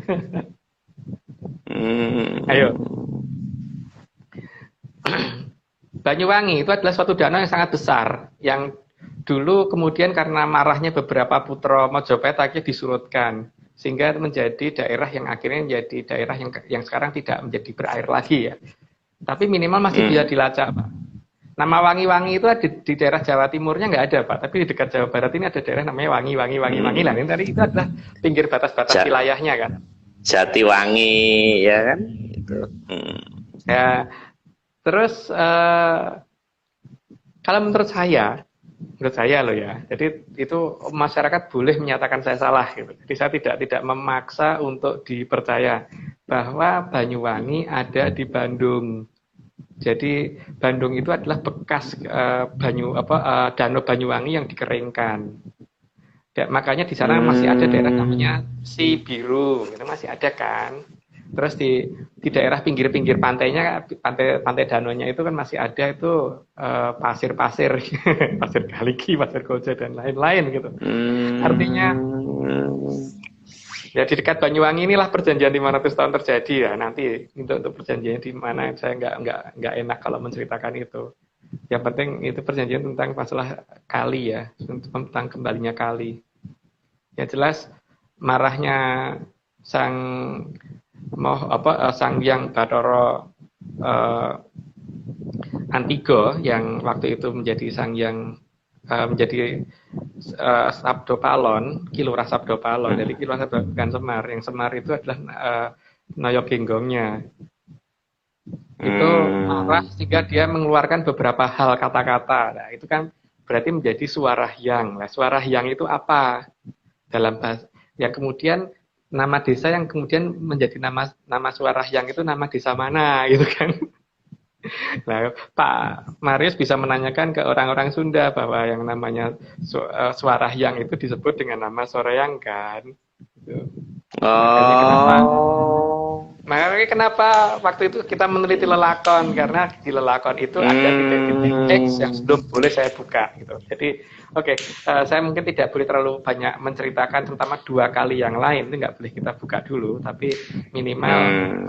Ayo. Banyuwangi itu adalah suatu danau yang sangat besar yang dulu kemudian karena marahnya beberapa putra Majapahit akhirnya disurutkan, sehingga menjadi daerah yang akhirnya menjadi daerah yang sekarang tidak menjadi berair lagi ya. Tapi minimal masih bisa dilacak, Pak. Nama Wangi-Wangi itu ada di daerah Jawa Timurnya nggak ada, Pak. Tapi di dekat Jawa Barat ini ada daerah namanya Wangi-Wangi lah. Ini tadi itu adalah pinggir batas-batas wilayahnya kan. Jatiwangi ya kan. Itu. Ya. Terus kalau menurut saya loh ya, jadi itu masyarakat boleh menyatakan saya salah gitu. Jadi saya tidak memaksa untuk dipercaya bahwa Banyuwangi ada di Bandung. Jadi Bandung itu adalah bekas Danau Banyuwangi yang dikeringkan. Ya, makanya di sana masih ada daerah namanya Si Biru, itu masih ada kan. Terus di daerah pinggir-pinggir pantainya, pantai danaunya itu kan masih ada itu pasir-pasir, pasir Galiki, pasir Koja dan lain-lain gitu. Artinya ya di dekat Banyuwangi inilah perjanjian 500 tahun terjadi ya. Nanti untuk perjanjiannya di mana saya nggak enak kalau menceritakan itu. Yang penting itu perjanjian tentang masalah kali ya, tentang kembalinya kali. Ya jelas marahnya sang Hyang Bathara Antigo yang waktu itu menjadi Hyang menjadi Sabdopalon, Kilurah Sabdopalon. Jadi Kilurah Sabdopalon bukan Semar. Yang Semar itu adalah Noyogenggongnya. Itu marah sehingga dia mengeluarkan beberapa hal kata-kata. Nah, itu kan berarti menjadi suara hyang. Nah, suara hyang itu apa? Dalam bahasa ya, kemudian nama desa yang kemudian menjadi nama suara hyang itu nama desa mana gitu kan. Nah, Pak Marius bisa menanyakan ke orang-orang Sunda bahwa yang namanya suara hyang itu disebut dengan nama Soreang kan. Gitu. Makanya kenapa waktu itu kita meneliti lelakon, karena di lelakon itu ada titik-titik X yang belum boleh saya buka gitu. Jadi saya mungkin tidak boleh terlalu banyak menceritakan, terutama 2 kali yang lain itu nggak boleh kita buka dulu, tapi minimal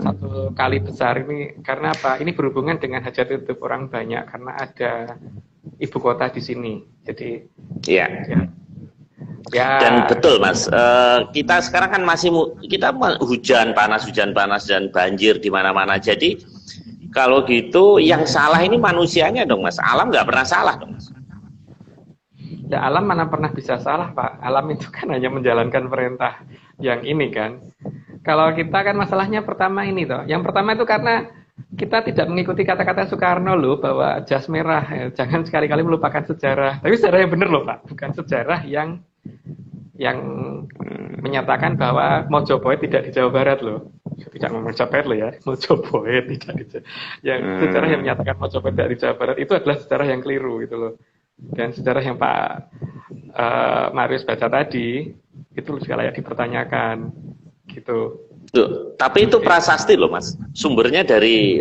1 kali besar ini karena apa? Ini berhubungan dengan hajat hidup orang banyak karena ada ibu kota di sini. Jadi ya. Dan betul Mas, kita sekarang kan kita hujan panas dan banjir di mana-mana. Jadi kalau gitu yang salah ini manusianya dong Mas. Alam nggak pernah salah dong Mas. Ya, alam mana pernah bisa salah, Pak? Alam itu kan hanya menjalankan perintah yang ini kan. Kalau kita kan masalahnya pertama ini toh. Yang pertama itu karena kita tidak mengikuti kata-kata Soekarno loh bahwa jas merah, jangan sekali-kali melupakan sejarah. Tapi sejarah yang benar loh Pak, bukan sejarah yang menyatakan bahwa Mojopahit tidak di Jawa Barat loh. Tidak Mojopahit loh ya, Mojopahit tidak di Jawa. Yang sejarah yang menyatakan Mojopahit tidak di Jawa Barat itu adalah sejarah yang keliru gitu loh. Dan sejarah yang Pak Marius baca tadi itu juga layak dipertanyakan gitu. Tuh, tapi itu prasasti loh Mas. Sumbernya dari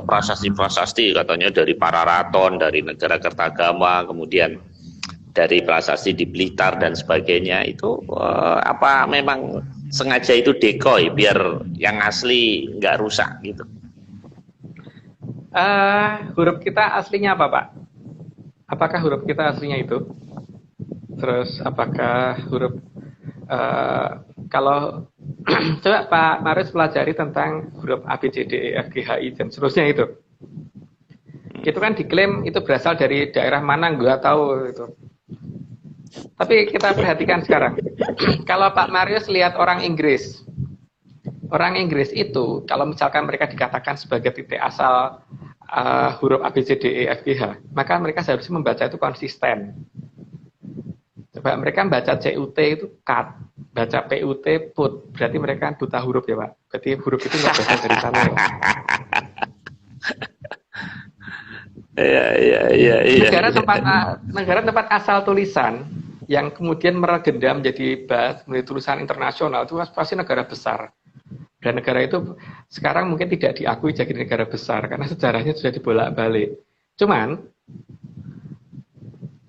prasasti-prasasti, katanya dari Pararaton, dari negara Kertagama, kemudian dari prasasti di Blitar dan sebagainya. Itu apa memang sengaja itu decoy biar yang asli nggak rusak gitu? Huruf kita aslinya apa Pak? Apakah huruf kita aslinya itu? Terus apakah huruf kalau coba Pak Marius pelajari tentang huruf A, B, C, D, E, F, G, H, I dan seterusnya itu. Itu kan diklaim itu berasal dari daerah mana nggak tahu itu. Tapi kita perhatikan sekarang. Kalau Pak Marius lihat orang Inggris itu kalau misalkan mereka dikatakan sebagai titik asal huruf A, B, C, D, E, F, G, H, maka mereka seharusnya membaca itu konsisten. Coba mereka baca CUT itu cut, baca PUT put, berarti mereka buta huruf ya Pak. Berarti huruf itu nggak berasal dari sana ya. Iya. Negara tempat asal tulisan yang kemudian meregenda menjadi tulisan internasional itu pasti negara besar. Dan negara itu sekarang mungkin tidak diakui jadi negara besar karena sejarahnya sudah dibolak-balik. Cuman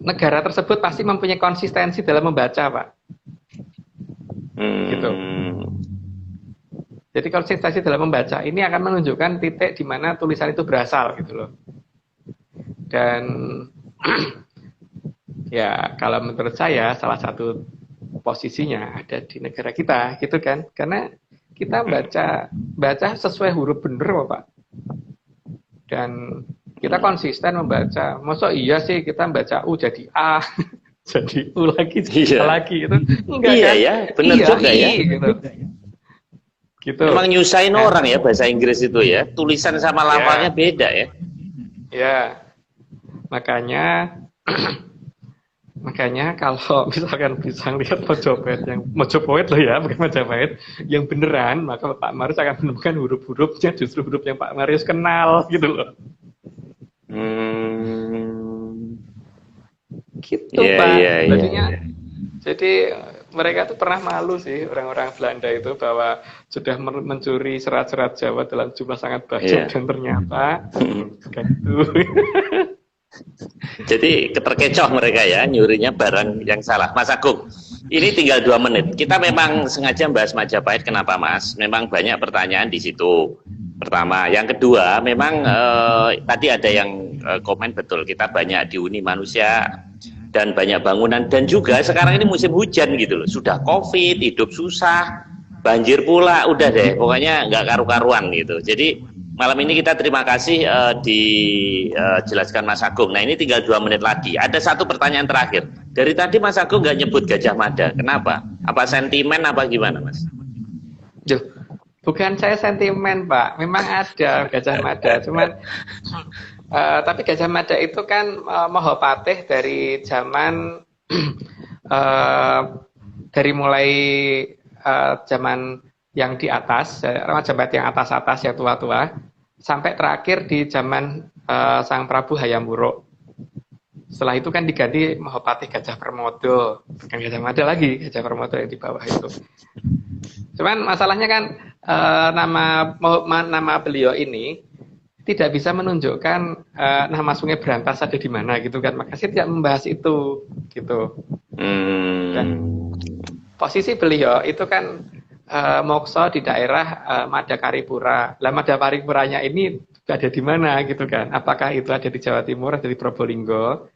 negara tersebut pasti mempunyai konsistensi dalam membaca, Pak. Gitu. Jadi konsistensi dalam membaca ini akan menunjukkan titik di mana tulisan itu berasal gitu loh. Dan ya kalau menurut saya salah satu posisinya ada di negara kita gitu kan. Karena kita baca sesuai huruf bener Pak. Dan kita konsisten membaca. Masa iya sih kita baca U jadi A, jadi U lagi, jadi A lagi itu enggak iya kan? Ya, benar juga ya. Gitu. Emang nyusahin orang ya bahasa Inggris itu ya. Tulisan sama lafalnya beda ya. Ya. Makanya kalau misalkan bisa lihat Mojopahit loh ya, bukan Majapahit, yang beneran, maka Pak Marius akan menemukan huruf-hurufnya justru huruf yang Pak Marius kenal gitu loh. Gitu Pak. Jadi mereka tuh pernah malu sih orang-orang Belanda itu bahwa sudah mencuri serat-serat Jawa dalam jumlah sangat banyak dan ternyata gitu. Jadi keterkecoh mereka ya, nyurinya barang yang salah. Mas Agung, ini tinggal 2 menit. Kita memang sengaja bahas Majapahit, kenapa Mas? Memang banyak pertanyaan di situ. Pertama, yang kedua, memang tadi ada yang komen betul. Kita banyak dihuni manusia dan banyak bangunan dan juga sekarang ini musim hujan gitu loh. Sudah COVID, hidup susah, banjir pula, udah deh. Pokoknya nggak karu-karuan gitu. Jadi malam ini kita terima kasih dijelaskan Mas Agung. Nah ini tinggal 2 menit lagi. Ada satu pertanyaan terakhir. Dari tadi Mas Agung nggak nyebut Gajah Mada. Kenapa? Apa sentimen apa gimana Mas? Bukan saya sentimen Pak. Memang ada Gajah Mada. Cuman tapi Gajah Mada itu kan Mahapatih dari zaman dari mulai zaman yang di atas, Majapahit yang atas-atas yang tua-tua, sampai terakhir di zaman Sang Prabu Hayam Wuruk. Setelah itu kan diganti Mahapatih Gajah Permodo, bukan Gajah Mada lagi, Gajah Permodo yang di bawah itu. Cuman masalahnya kan nama beliau ini tidak bisa menunjukkan nama Sungai Berantas ada di mana gitu kan, maka saya tidak membahas itu gitu. Dan posisi beliau itu kan mokso di daerah Madakaripura. Lah Madakaripuranya ini ada di mana gitu kan? Apakah itu ada di Jawa Timur atau di Probolinggo?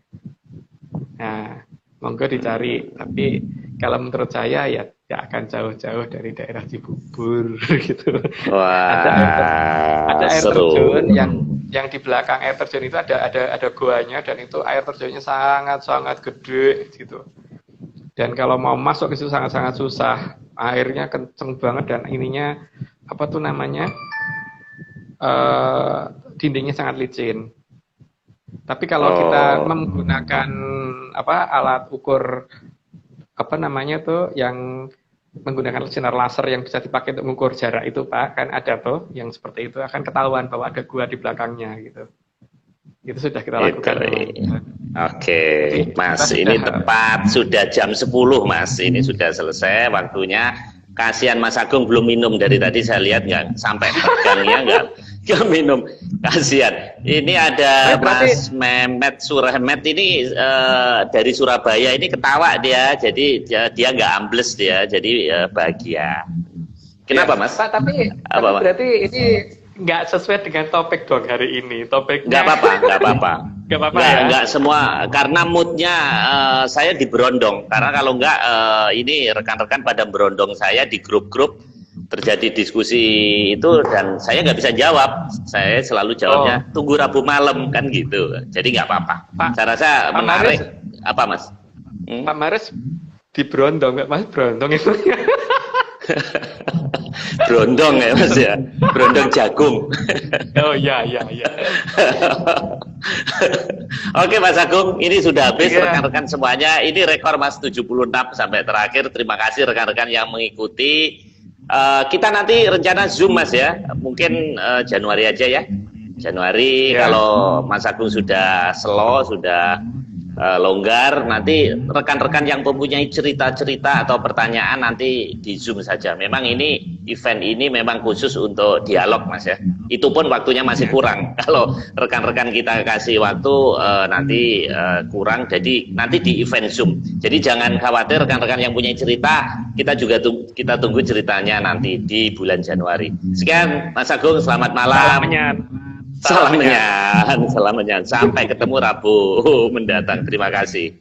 Nah, monggo dicari. Tapi kalau menurut saya ya nggak akan jauh-jauh dari daerah Cibubur gitu. Wah, Ada air seru. terjun yang di belakang air terjun itu ada goanya, dan itu air terjunnya sangat-sangat gede gitu. Dan kalau mau masuk ke situ sangat-sangat susah. Airnya kenceng banget dan ininya apa tuh namanya? Dindingnya sangat licin. Tapi kalau kita menggunakan alat ukur apa namanya tuh yang menggunakan sinar laser yang bisa dipakai untuk mengukur jarak itu, Pak, kan ada tuh yang seperti itu, akan ketahuan bahwa ada gua di belakangnya gitu. Itu sudah kita lakukan. Oke, Mas, kita ini sudah- tepat sudah jam 10, Mas. Ini sudah selesai waktunya. Kasihan Mas Agung belum minum dari tadi, saya lihat nggak sampai tegangnya nggak minum. Kasihan. Ini ada berarti- Mas Mehmet Surahmet ini dari Surabaya, ini ketawa dia, jadi dia nggak ambles dia, jadi bahagia. Kenapa, Mas? Pak, tapi Apa, Pak? berarti ini nggak sesuai dengan topik dong hari ini. Topiknya Nggak apa-apa, nggak apa-apa. Nggak apa-apa ya? Nggak semua, karena moodnya saya diberondong. Karena kalau nggak, ini rekan-rekan pada berondong saya di grup-grup, terjadi diskusi itu, dan saya nggak bisa jawab. Saya selalu jawabnya, tunggu Rabu malam, kan gitu. Jadi nggak apa-apa. Pak, Saya rasa Pak menarik. Maris. Apa, Mas? Pak Maris diberondong, nggak Mas berondong itu? Berondong ya, Mas ya. Berondong jagung. Oh iya. Oke, Mas Agung, ini sudah habis. Iya. Rekan-rekan semuanya, ini rekor Mas 76 sampai terakhir. Terima kasih rekan-rekan yang mengikuti. Kita nanti rencana Zoom, Mas ya. Mungkin Januari aja ya. Januari, Ya. kalau Mas Agung sudah slow, sudah longgar, nanti rekan-rekan yang mempunyai cerita-cerita atau pertanyaan nanti di Zoom saja. Memang ini event ini memang khusus untuk dialog, Mas ya. Itu pun waktunya masih kurang. Kalau rekan-rekan kita kasih waktu nanti kurang, jadi nanti di event Zoom. Jadi jangan khawatir rekan-rekan yang punya cerita, kita juga kita tunggu ceritanya nanti di bulan Januari. Sekian, Mas Agung, selamat malam. Salam menyan. Sampai ketemu Rabu mendatang. Terima kasih.